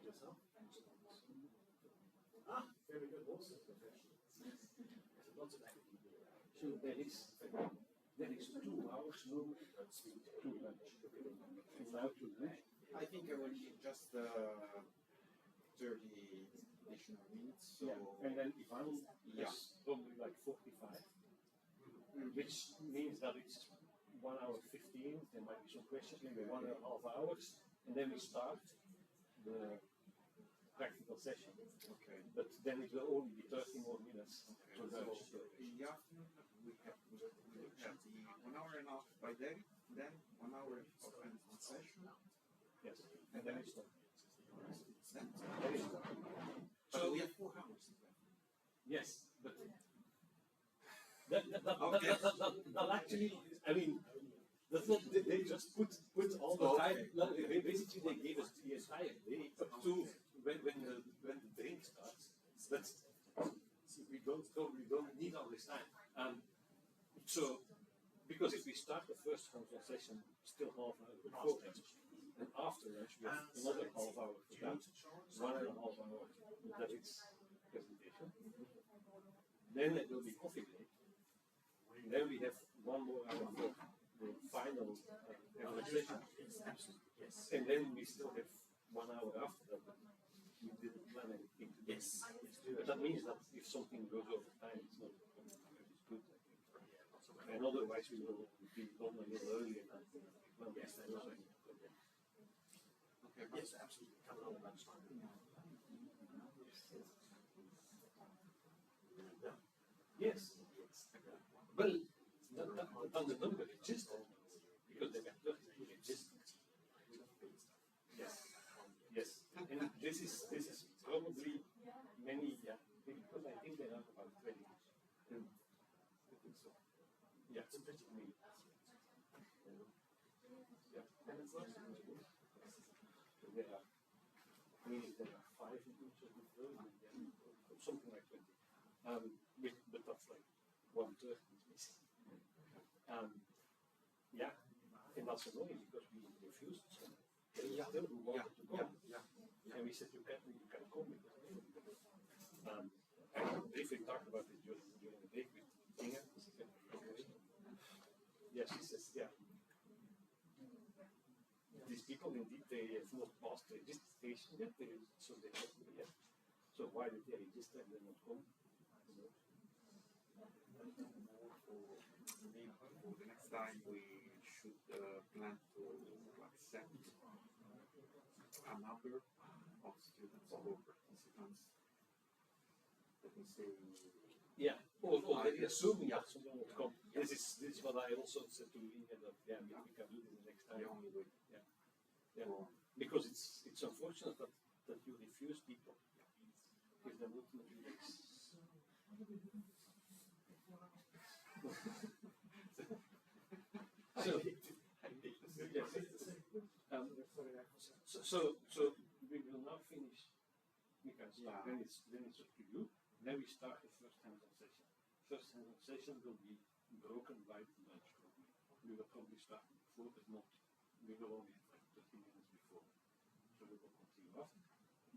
Speaker 3: Yourself? Ah, very good. Also professional. There's lots of activity. So there is 2 hours normally. That's too much. Now to lunch.
Speaker 1: I think I will need just 30 additional minutes. So
Speaker 3: Yeah. And then Ivan is probably like 45, which means that it's 1 hour 15. There might be some questions, maybe 1.5 hours, and then we start the practical session.
Speaker 1: okay.
Speaker 3: But then it will only be 30 more minutes to lunch.
Speaker 1: So in the afternoon we have the 1 hour and a half by day, then 1 hour of hands-on session.
Speaker 3: Yes, and then it's done.
Speaker 1: Then
Speaker 3: Then it's done.
Speaker 1: so we have 4 hours.
Speaker 3: Yes, but
Speaker 1: Okay.
Speaker 3: that actually, I mean, that's not, they just put all the time.
Speaker 1: Okay.
Speaker 3: No, basically, they gave us the entire day up to when the drink starts. But we don't need all this time. So because if we start the first hands-on session still half an hour before lunch, and after lunch we have another half hour for that, 1.5 hours that it's presentation. Then it will be coffee break. Then we have 1 more hour for the final evaluation. And then we still have 1 hour after that. But we didn't plan anything to do.
Speaker 1: Yes.
Speaker 3: But that means that if something goes over time, it's not good, I think. And otherwise, we will be done a little earlier than well, yes, that was okay.
Speaker 1: Okay.
Speaker 3: Yes, absolutely. Come on, lunchtime. Yes. Well, that's the number registered because they were 30 registered. Yes. Yes. And this is probably many, because I think there are about 20. I think so. Yeah, it's pretty many. Yeah. And it's not so there are, I mean, there are 5 in each of the third, something like 20. But that's like 1/3 is missing. Yeah, and that's annoying because we refused some. They still wanted to come. And we said you can come because and briefly talked about it during the break with Inge. Yes, she says, yeah. These people indeed they have not passed the registration yet, so they have not yet. So why did they register and then not come?
Speaker 1: Maybe for the next time we should plan to accept a number of students or participants. Let me say.
Speaker 3: Yeah, already assuming that someone will come. This is what I also said to Inge that we can do this the next time.
Speaker 1: The only way.
Speaker 3: Yeah. Because it's unfortunate that you refuse people. Because then ultimately it's so we will now finish. We can start. Then it's up to you. Then we start the first hands-on session. First hands-on session will be broken by the lunch program. We will probably start before, but not. We will only have like 30 minutes before. So we will continue after.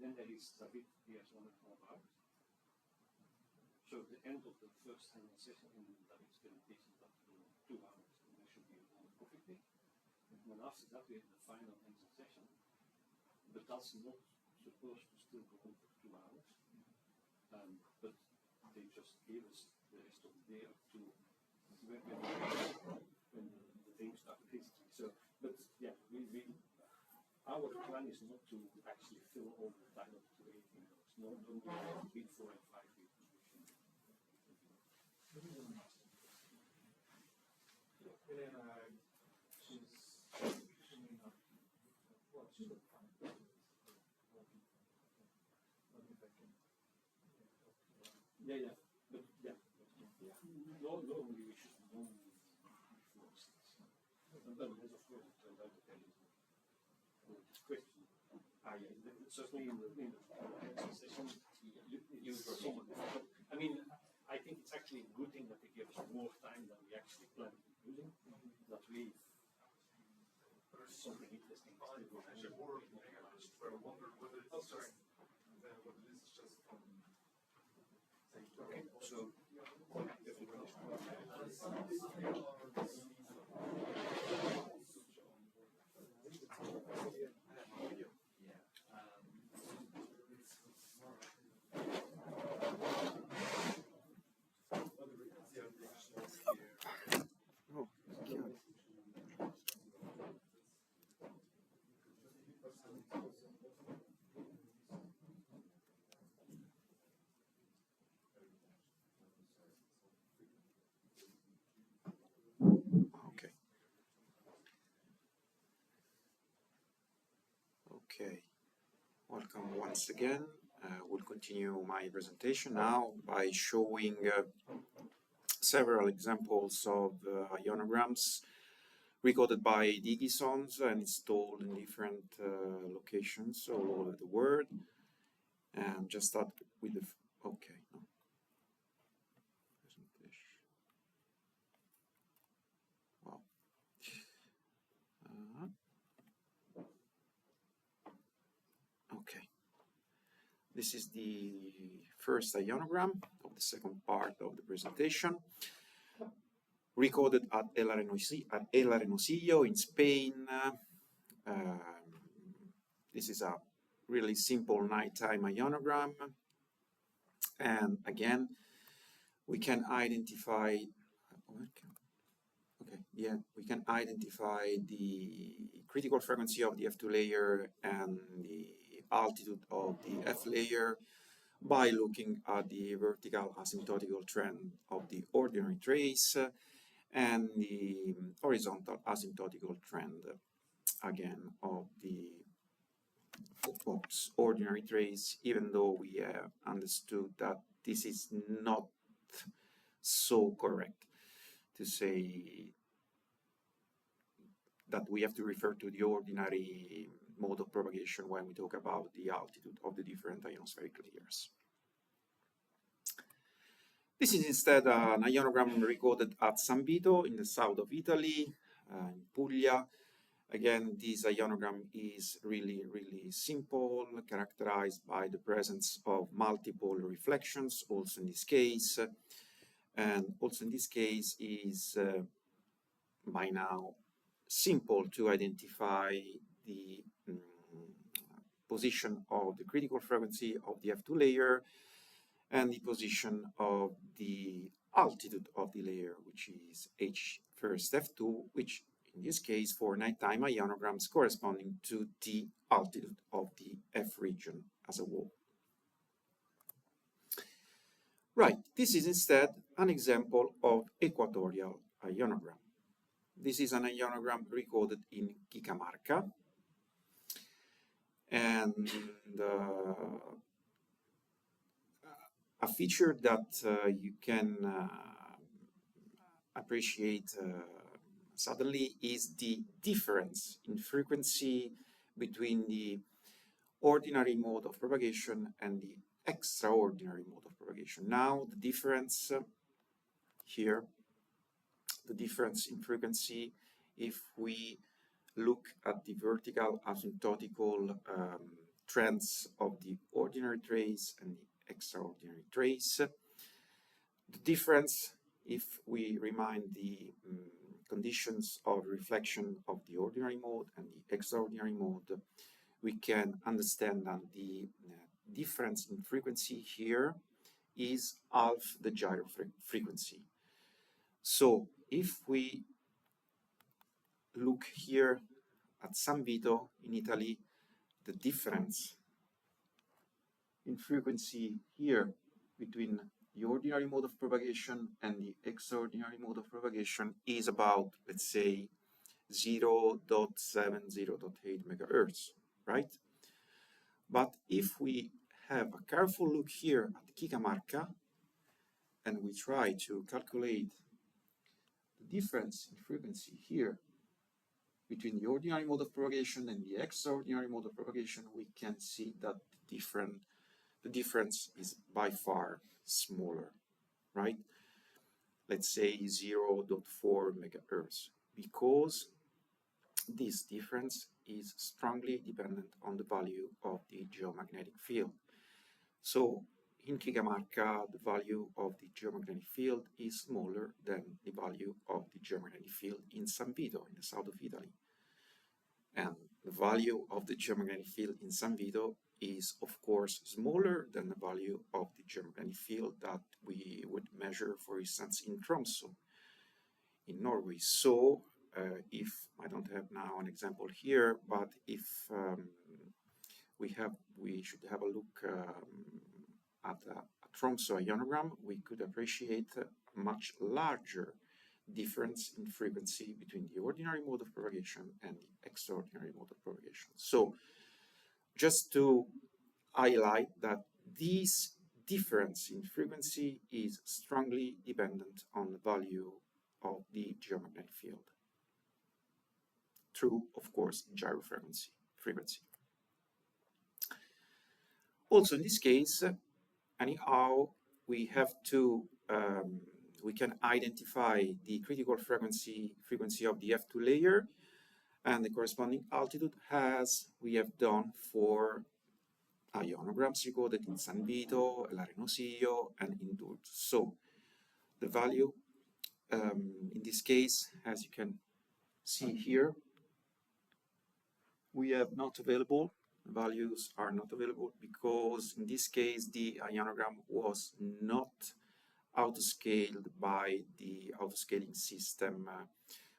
Speaker 3: Then there is David. He has 1.5 hours. So the end of the first hands-on session in David's presentation that will 2 hours. And there should be a coffee break. And then after that we have the final hands-on session. But that's not supposed to still go on for 2 hours. But they just gave us the rest of the day up to when the thing started basically. So, but yeah, our plan is not to actually fill all the time up to 18 hours. No, don't do that between 4 and 5 weeks.
Speaker 6: Elena, she's doing well, she's a fine.
Speaker 3: Yeah, but yeah. No, normally we should.
Speaker 2: Well, it has of course turned out that there is a question. Certainly in the session, you were somewhat difficult. I mean, I think it's actually a good thing that they give us more time than we actually planned on using. That we something interesting.
Speaker 8: I wonder whether it's just from.
Speaker 2: Okay, so.
Speaker 1: Okay. Okay. Welcome once again. We'll continue my presentation now by showing several examples of ionograms recorded by digisons and installed in different locations all over the world. And just start with the okay. No. Wow. Okay. This is the first ionogram of the second part of the presentation, recorded at El Arenosillo in Spain. This is a really simple nighttime ionogram, and again, we can identify. We can identify the critical frequency of the F2 layer and the altitude of the F layer by looking at the vertical asymptotical trend of the ordinary trace and the horizontal asymptotical trend again of the ordinary trace, even though we have understood that this is not so correct to say that we have to refer to the ordinary mode of propagation when we talk about the altitude of the different ionospheric layers. This is instead an ionogram recorded at San Vito in the south of Italy, in Puglia. Again, this ionogram is really simple, characterized by the presence of multiple reflections, also in this case. And also in this case is by now simple to identify the position of the critical frequency of the F2 layer and the position of the altitude of the layer, which is H first F2, which in this case for nighttime ionograms corresponding to the altitude of the F region as a whole. Right, this is instead an example of equatorial ionogram. This is an ionogram recorded in Cajamarca, and a feature that you can appreciate suddenly is the difference in frequency between the ordinary mode of propagation and the extraordinary mode of propagation. Now the difference here, the difference in frequency, if we look at the vertical asymptotical trends of the ordinary trace and the extraordinary trace, the difference, if we remind the conditions of reflection of the ordinary mode and the extraordinary mode, we can understand that the difference in frequency here is half the gyro frequency. So if we look here at San Vito in Italy, the difference in frequency here between the ordinary mode of propagation and the extraordinary mode of propagation is about, let's say, 0.7, 0.8 megahertz, right? But if we have a careful look here at Cajamarca and we try to calculate the difference in frequency here between the ordinary mode of propagation and the extraordinary mode of propagation, we can see that the difference is by far smaller, right? Let's say 0.4 megahertz, because this difference is strongly dependent on the value of the geomagnetic field. So in Cajamarca, the value of the geomagnetic field is smaller than the value of the geomagnetic field in San Vito, in the south of Italy. And the value of the geomagnetic field in San Vito is, of course, smaller than the value of the geomagnetic field that we would measure, for instance, in Tromsø, in Norway. So if I don't have now an example here, but if we should have a look at a Tromsø ionogram, we could appreciate a much larger difference in frequency between the ordinary mode of propagation and the extraordinary mode of propagation. So just to highlight that this difference in frequency is strongly dependent on the value of the geomagnetic field through, of course, gyrofrequency frequency. Also in this case, anyhow, we have to we can identify the critical frequency of the F2 layer and the corresponding altitude, as we have done for ionograms recorded in San Vito, l'Arenosio, and in Dulce. So the value in this case, as you can see here, we have not available. Values are not available because in this case the ionogram was not autoscaled by the autoscaling system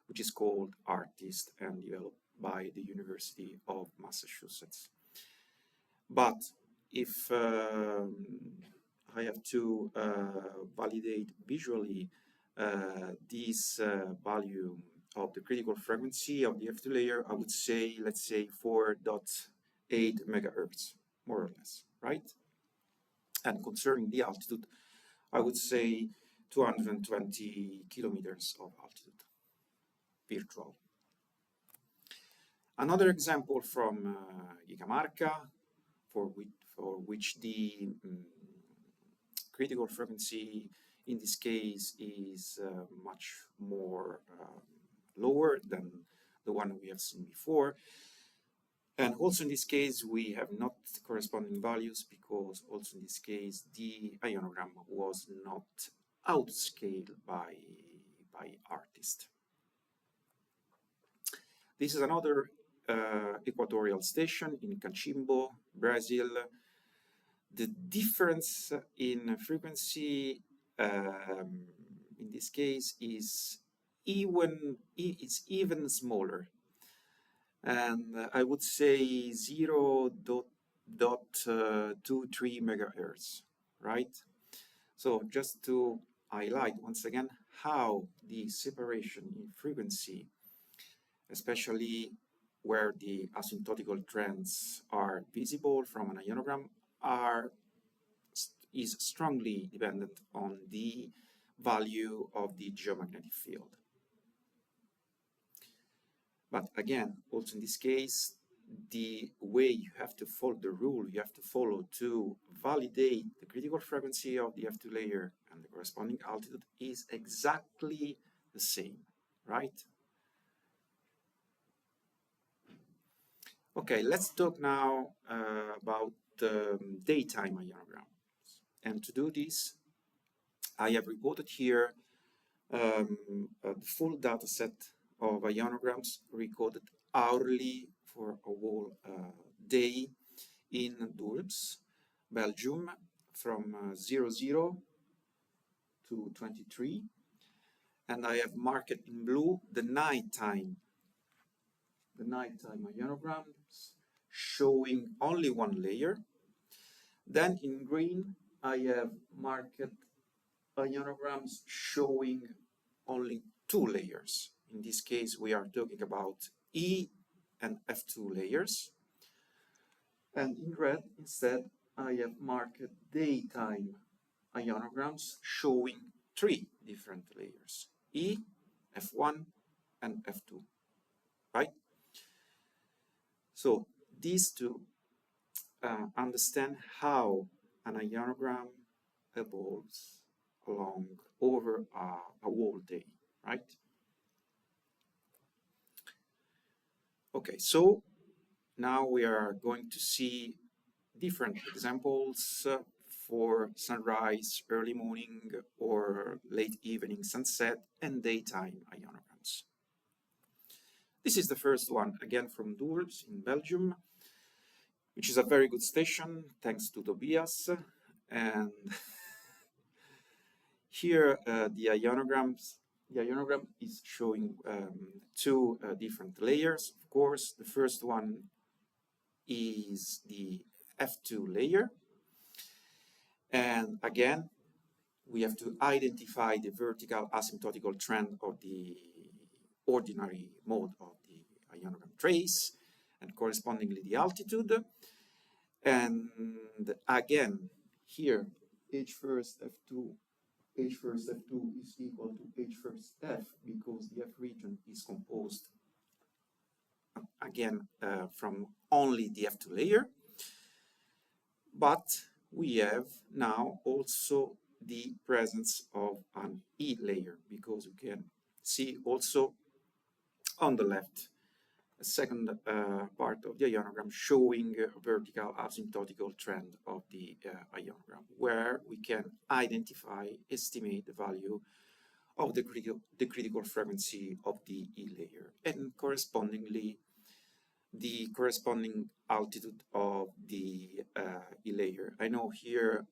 Speaker 1: which is called ARTIST and developed by the University of Massachusetts. But if I have to validate visually this value of the critical frequency of the F2 layer, I would say, let's say 4.8 megahertz, more or less, right? And concerning the altitude, I would say 220 kilometers of altitude, virtual. Another example from Cajamarca, for which the critical frequency in this case is much more lower than the one we have seen before. And also in this case, we have not corresponding values because also in this case, the ionogram was not outscaled by ARTIST. This is another equatorial station in Cachimbo, Brazil. The difference in frequency in this case is even smaller, and I would say 0.23 megahertz, right? So just to highlight once again how the separation in frequency, especially where the asymptotical trends are visible from an ionogram, is strongly dependent on the value of the geomagnetic field. But again, also in this case, the way you have to follow the rule you have to follow to validate the critical frequency of the F2 layer and the corresponding altitude is exactly the same, right? Okay, let's talk now about daytime ionograms. And to do this, I have reported here a full data set of ionograms recorded hourly for a whole day in Dulce, Belgium, from 00 to 23. And I have marked in blue the nighttime ionograms showing only one layer. Then in green, I have marked ionograms showing only two layers. In this case, we are talking about E and F2 layers. And in red, instead, I have marked daytime ionograms showing three different layers, E, F1, and F2, right? So these two understand how an ionogram evolves along over a whole day, right? Okay, so now we are going to see different examples for sunrise, early morning, or late evening sunset, and daytime ionograms. This is the first one, again from Dours in Belgium, which is a very good station, thanks to Tobias. And here the ionogram is showing two different layers, of course. The first one is the F2 layer. And again, we have to identify the vertical asymptotical trend of the ordinary mode of the ionogram trace, and correspondingly the altitude. And again, here, H first F2 is equal to H first F, because the F region is composed again from only the F2 layer. But we have now also the presence of an E layer, because we can see also on the left a second part of the ionogram showing a vertical asymptotical trend of the ionogram, where we can estimate the value of the critical frequency of the E layer, and correspondingly the corresponding altitude of the E layer. I know here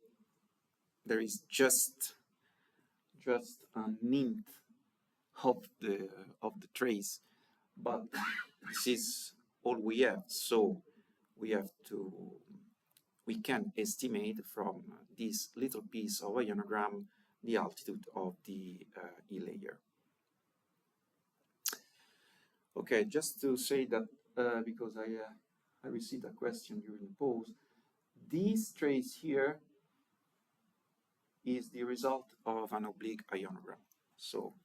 Speaker 1: there is just an hint of the trace, but this is all we have. So we can estimate from this little piece of ionogram the altitude of the E layer. Okay, just to say that because I received a question during the pause, this trace here is the result of an oblique ionogram. So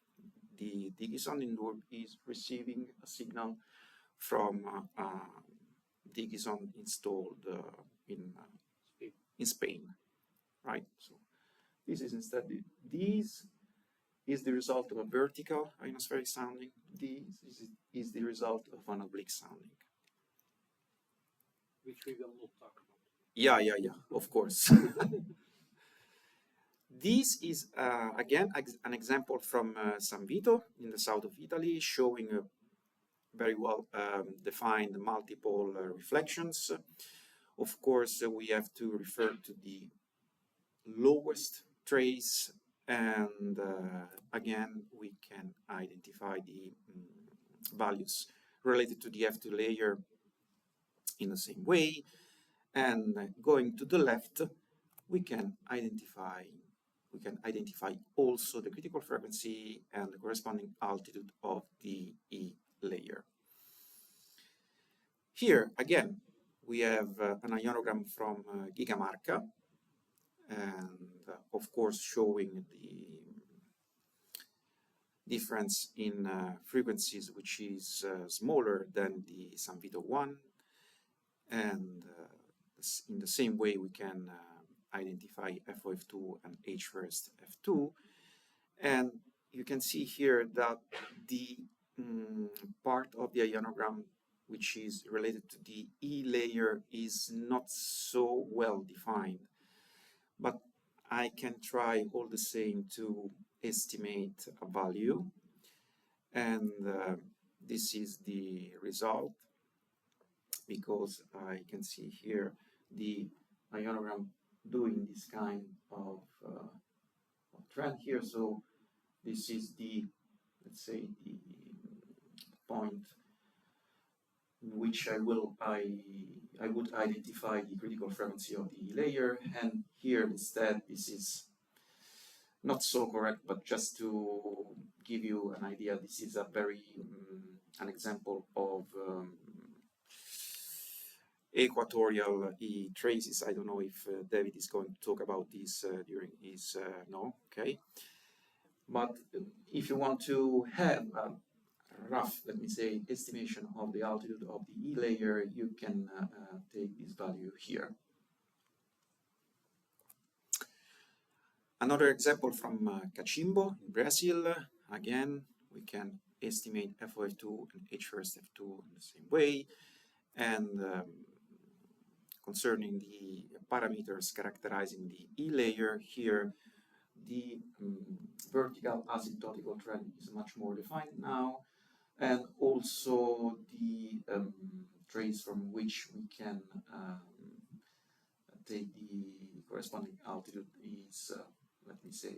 Speaker 1: the Digison is receiving a signal from Digison installed in Spain, right? So this is instead this is the result of a vertical ionospheric sounding. This is the result of an oblique sounding,
Speaker 6: which we will not talk about.
Speaker 1: Yeah, of course. This is again an example from San Vito in the south of Italy, showing a very well defined multiple reflections. Of course, we have to refer to the lowest trace, and again we can identify the values related to the F2 layer in the same way. And going to the left, we can identify also the critical frequency and the corresponding altitude of the E layer. Here again we have an ionogram from Gigamarca, and of course showing the difference in frequencies, which is smaller than the San Vito one, and in the same way we can identify FOF2 and H1st F2, and you can see here that the part of the ionogram which is related to the E layer is not so well defined, but I can try all the same to estimate a value, and this is the result, because I can see here the ionogram doing this kind of trend here. So this is the, let's say, the point in which I would identify the critical frequency of the layer, and here instead this is not so correct, but just to give you an idea, this is a very an example of equatorial E traces. I don't know if David is going to talk about this during his no, okay. But if you want to have a rough, let me say, estimation of the altitude of the E layer, you can take this value here. Another example from Cachimbo in Brazil. Again, we can estimate FOF2 and H1F2 in the same way. And concerning the parameters characterizing the E layer, here the vertical asymptotical trend is much more defined now, and also the trace from which we can take the corresponding altitude is, let me say,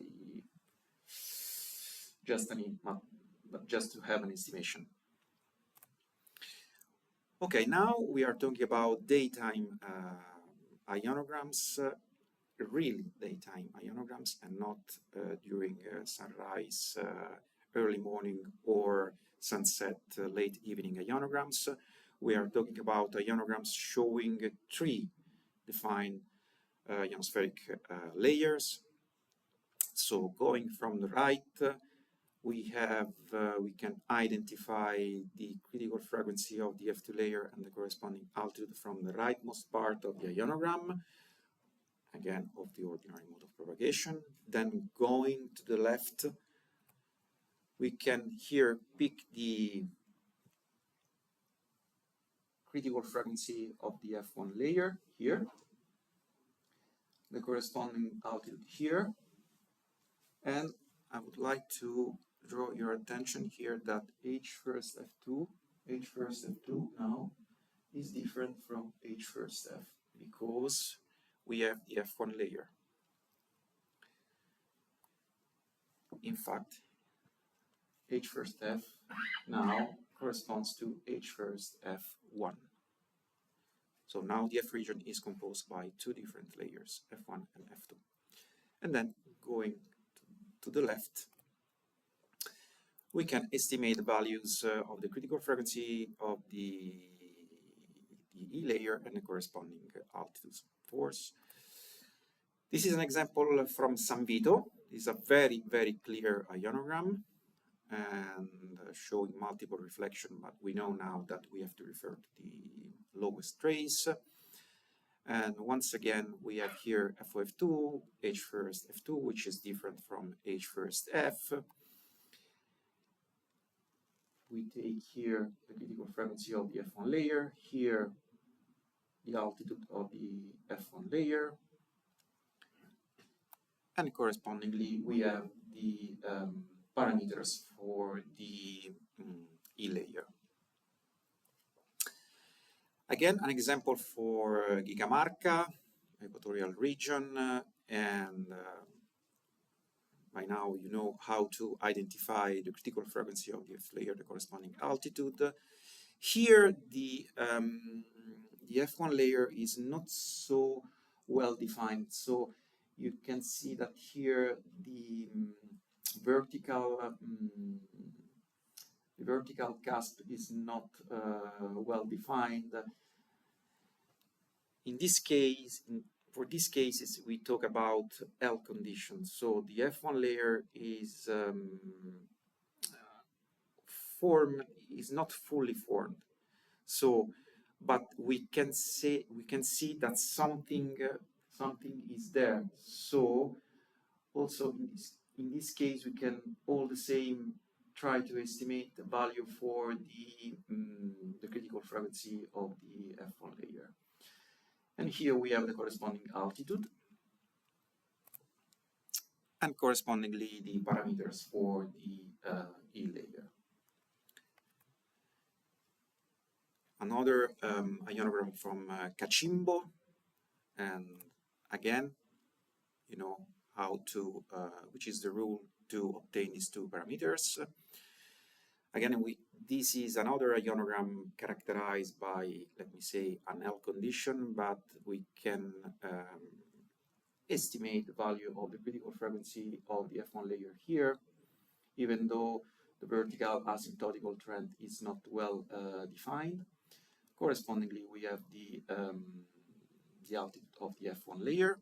Speaker 1: just to have an estimation. Okay, now we are talking about daytime ionograms, really daytime ionograms, and not during sunrise, early morning, or sunset, late evening ionograms. We are talking about ionograms showing three defined ionospheric layers. So going from the right, we can identify the critical frequency of the F2 layer and the corresponding altitude from the rightmost part of the ionogram, again of the ordinary mode of propagation. Then going to the left, we can here pick the critical frequency of the F1 layer here, the corresponding altitude here, and I would like to draw your attention here that H1F2 now is different from H1F because we have the F1 layer. In fact, H1F now corresponds to H1F1. So now the F region is composed by two different layers, F1 and F2. And then going to the left, we can estimate the values of the critical frequency of the E layer and the corresponding altitudes, of course. This is an example from San Vito. This is a very, very clear ionogram and showing multiple reflection, but we know now that we have to refer to the lowest trace. And once again, we have here FOF2, H1F2, which is different from H1F. We take here the critical frequency of the F1 layer, here the altitude of the F1 layer, and correspondingly we have the parameters for the E layer. Again, an example for Gigamarca, equatorial region, and by now you know how to identify the critical frequency of the F layer, the corresponding altitude. Here the F1 layer is not so well defined, so you can see that here the vertical cusp is not well defined. In this case, for these cases, we talk about L conditions. So the F1 layer is not fully formed. So, but we can see that something is there. So also in this case, we can all the same try to estimate the value for the critical frequency of the F1 layer. And here we have the corresponding altitude and correspondingly the parameters for the E layer. Another ionogram from Cachimbo, and again, you know how to, which is the rule to obtain these two parameters. Again, this is another ionogram characterized by, let me say, an L condition, but we can estimate the value of the critical frequency of the F1 layer here, even though the vertical asymptotical trend is not well defined. Correspondingly, we have the altitude of the F1 layer.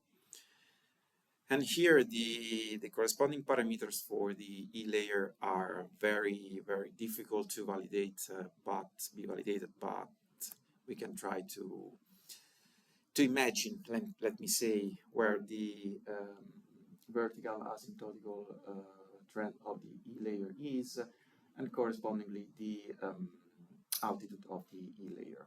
Speaker 1: And here the corresponding parameters for the E layer are very, very difficult to validate, but we can try to imagine, let me say, where the vertical asymptotical trend of the E layer is, and correspondingly the altitude of the E layer.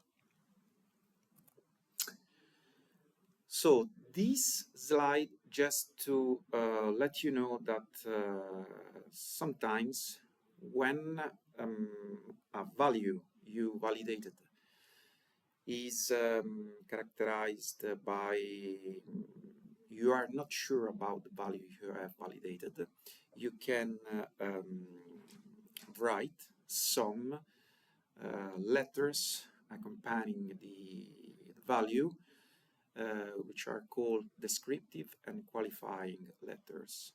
Speaker 1: So this slide just to let you know that sometimes when a value you validated is characterized by you are not sure about the value you have validated, you can write some letters accompanying the value, which are called descriptive and qualifying letters.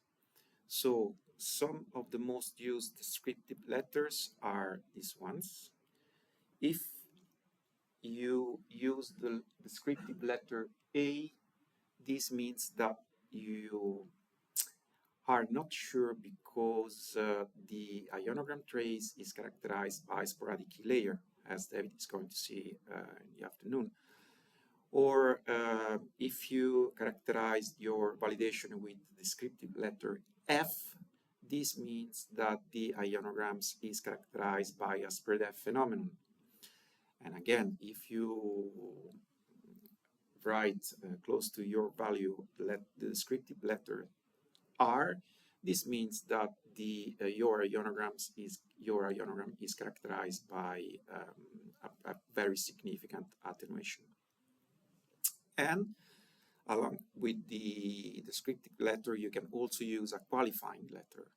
Speaker 1: So some of the most used descriptive letters are these ones. If you use the descriptive letter A, this means that you are not sure because the ionogram trace is characterized by sporadic layer, as David is going to see in the afternoon. Or if you characterize your validation with the descriptive letter F, this means that the ionograms is characterized by a spread F phenomenon. And again, if you write close to your value the descriptive letter R, this means that your ionogram is characterized by a very significant attenuation. And along with the descriptive letter, you can also use a qualifying letter.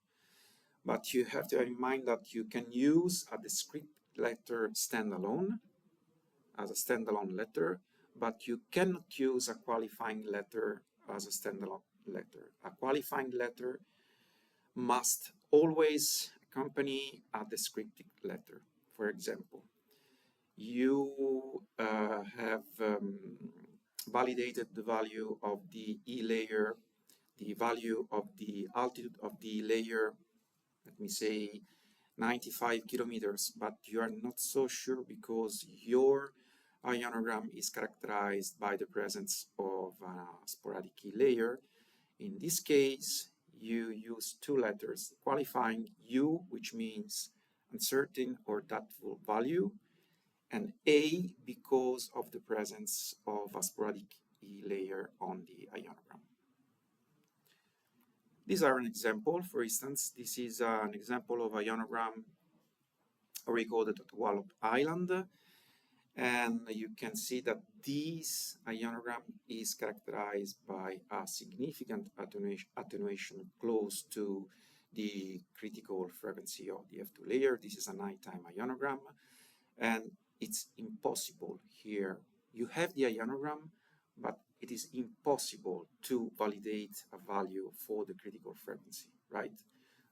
Speaker 1: But you have to have in mind that you can use a descriptive letter standalone, as a standalone letter, but you cannot use a qualifying letter as a standalone letter. A qualifying letter must always accompany a descriptive letter. For example, you have validated the value of the E layer, the value of the altitude of the layer, let me say 95 kilometers, but you are not so sure because your ionogram is characterized by the presence of a sporadic E layer. In this case, you use two letters, qualifying U, which means uncertain or doubtful value, and A because of the presence of a sporadic E layer on the ionogram. These are an example. For instance, this is an example of ionogram recorded at Wallop Island, and you can see that this ionogram is characterized by a significant attenuation close to the critical frequency of the F2 layer. This is a nighttime ionogram, and it's impossible here. You have the ionogram, but it is impossible to validate a value for the critical frequency, right?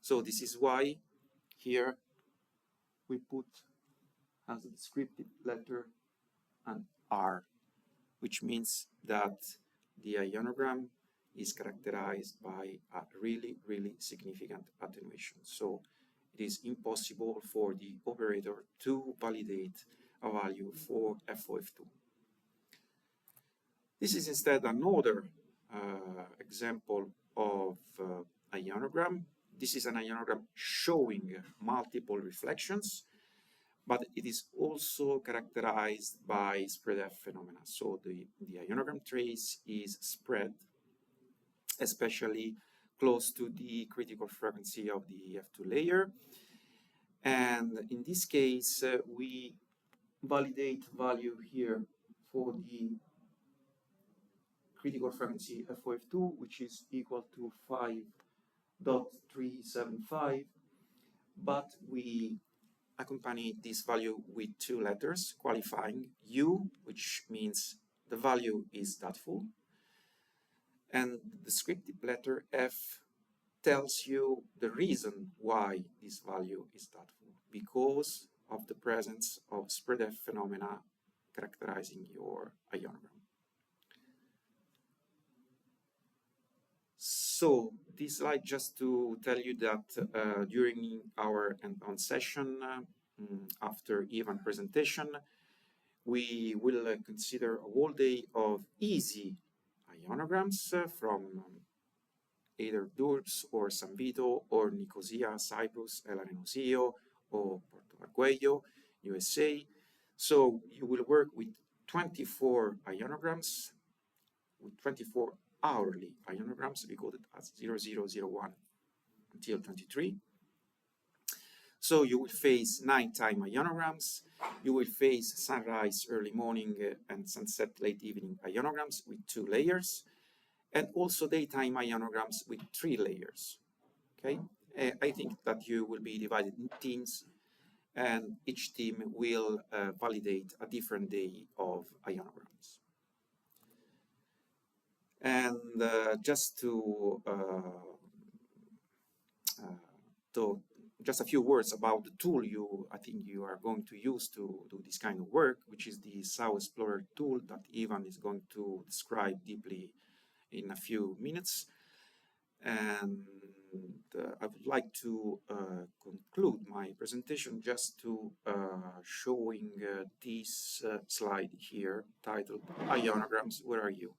Speaker 1: So this is why here we put as a descriptive letter an R, which means that the ionogram is characterized by a really, really significant attenuation. So it is impossible for the operator to validate a value for FOF2. This is instead another example of ionogram. This is an ionogram showing multiple reflections, but it is also characterized by spread F phenomena. So the ionogram trace is spread, especially close to the critical frequency of the F2 layer. And in this case, we validate value here for the critical frequency FOF2, which is equal to 5.375, but we accompany this value with two letters, qualifying U, which means the value is doubtful, and the descriptive letter F tells you the reason why this value is doubtful, because of the presence of spread F phenomena characterizing your ionogram. So this slide just to tell you that during our on session after Ivan presentation, we will consider a whole day of easy ionograms from either Dorbs or San Vito or Nicosia, Cyprus, El Arenosio or Porto Arguello, USA. So you will work with 24 ionograms, with 24 hourly ionograms recorded as 0001 until 23. So you will face nighttime ionograms, you will face sunrise early morning and sunset late evening ionograms with 2 layers, and also daytime ionograms with 3 layers. Okay, I think that you will be divided in teams, and each team will validate a different day of ionograms. And just just a few words about the tool I think you are going to use to do this kind of work, which is the SAO Explorer tool that Ivan is going to describe deeply in a few minutes. And I would like to conclude my presentation just to showing this slide here titled Ionograms, Where Are You?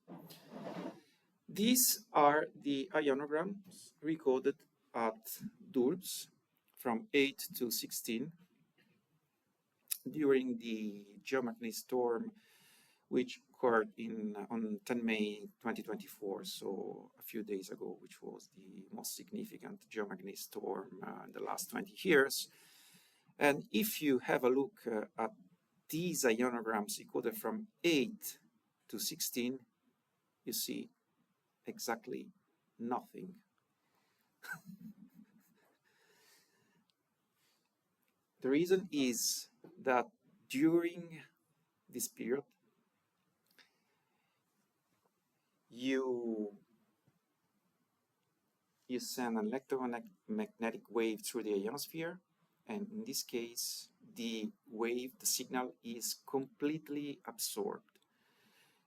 Speaker 1: These are the ionograms recorded at Dorbs from 8 to 16 during the geomagnetic storm, which occurred on 10 May 2024, so a few days ago, which was the most significant geomagnetic storm in the last 20 years. And if you have a look at these ionograms recorded from 8 to 16, you see exactly nothing. The reason is that during this period, you send an electromagnetic wave through the ionosphere, and in this case, the signal is completely absorbed.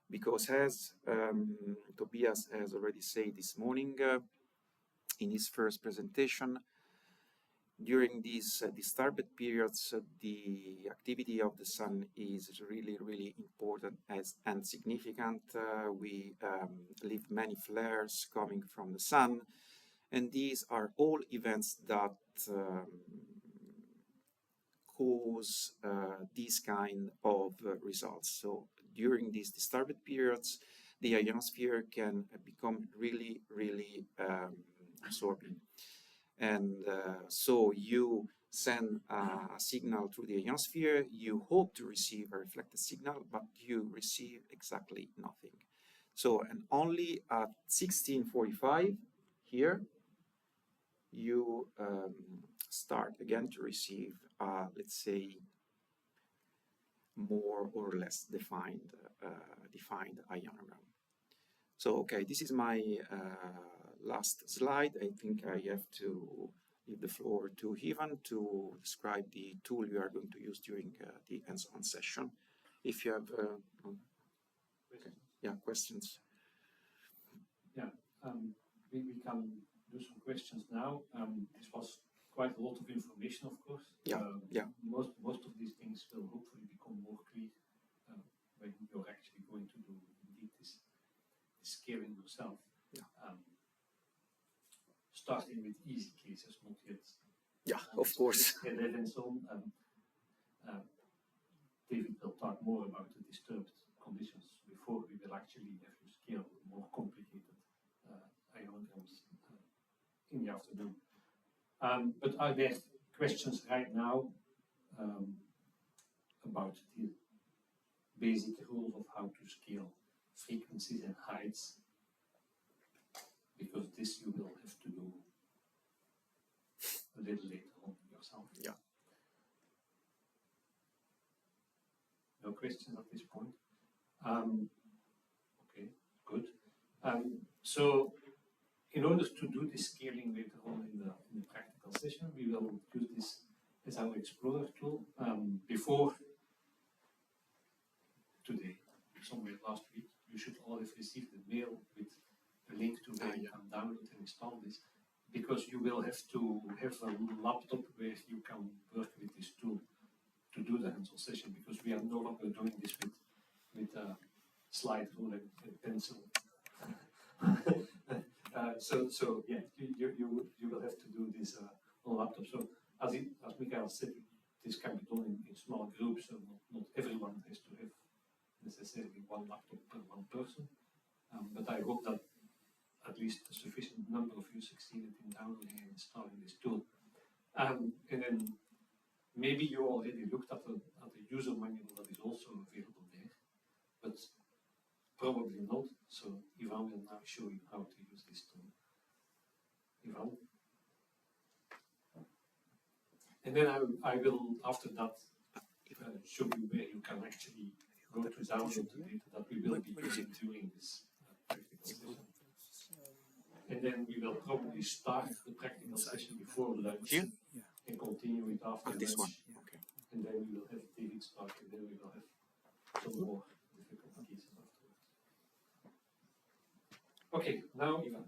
Speaker 1: Because as Tobias has already said this morning in his first presentation, during these disturbed periods, the activity of the sun is really, really important and significant. We live many flares coming from the sun, and these are all events that cause these kind of results. So during these disturbed periods, the ionosphere can become really, really absorbing. And so you send a signal through the ionosphere, you hope to receive a reflected signal, but you receive exactly nothing. So, and only at 1645 here, you start again to receive, let's say, more or less defined ionogram. So, okay, this is my last slide. I think I have to leave the floor to Ivan to describe the tool we are going to use during the hands-on session. If you have questions.
Speaker 2: Yeah, we can do some questions now. This was quite a lot of information, of course. Most of these things will hopefully become more clear when you're actually going to do indeed this scaling yourself. Starting with easy cases, not yet.
Speaker 1: Yeah, of course.
Speaker 2: And so David will talk more about the disturbed conditions before we will actually have to scale more complicated ionograms in the afternoon. But are there questions right now about the basic rules of how to scale frequencies and heights? Because this you will have to do a little later on yourself.
Speaker 1: Yeah.
Speaker 2: No questions at this point? Okay, good. So, in order to do this scaling later on in the practical session, we will use this as our Explorer tool. Before today, somewhere last week, you should all have received a mail with a link to where you can download and install this, because you will have to have a laptop where you can work with this tool to do the hands-on session, because we are no longer doing this with a slide rule and pencil. So yeah, you will have to do this on laptop. So as Michael said, this can be done in small groups, so not everyone has to have necessarily one laptop per one person. But I hope that at least a sufficient number of you succeeded in downloading and installing this tool. And then maybe you already looked at the user manual that is also available there, but probably not. So Ivan will now show you how to use this tool. Ivan. And then I will, after that, show you where you can actually go to download the data that we will be using during this practical session. And then we will probably start the practical session before lunch and continue it after
Speaker 1: this
Speaker 2: lunch.
Speaker 1: one. Okay.
Speaker 2: And then we will have David start, and then we will have some more difficult cases afterwards. Okay, now Ivan.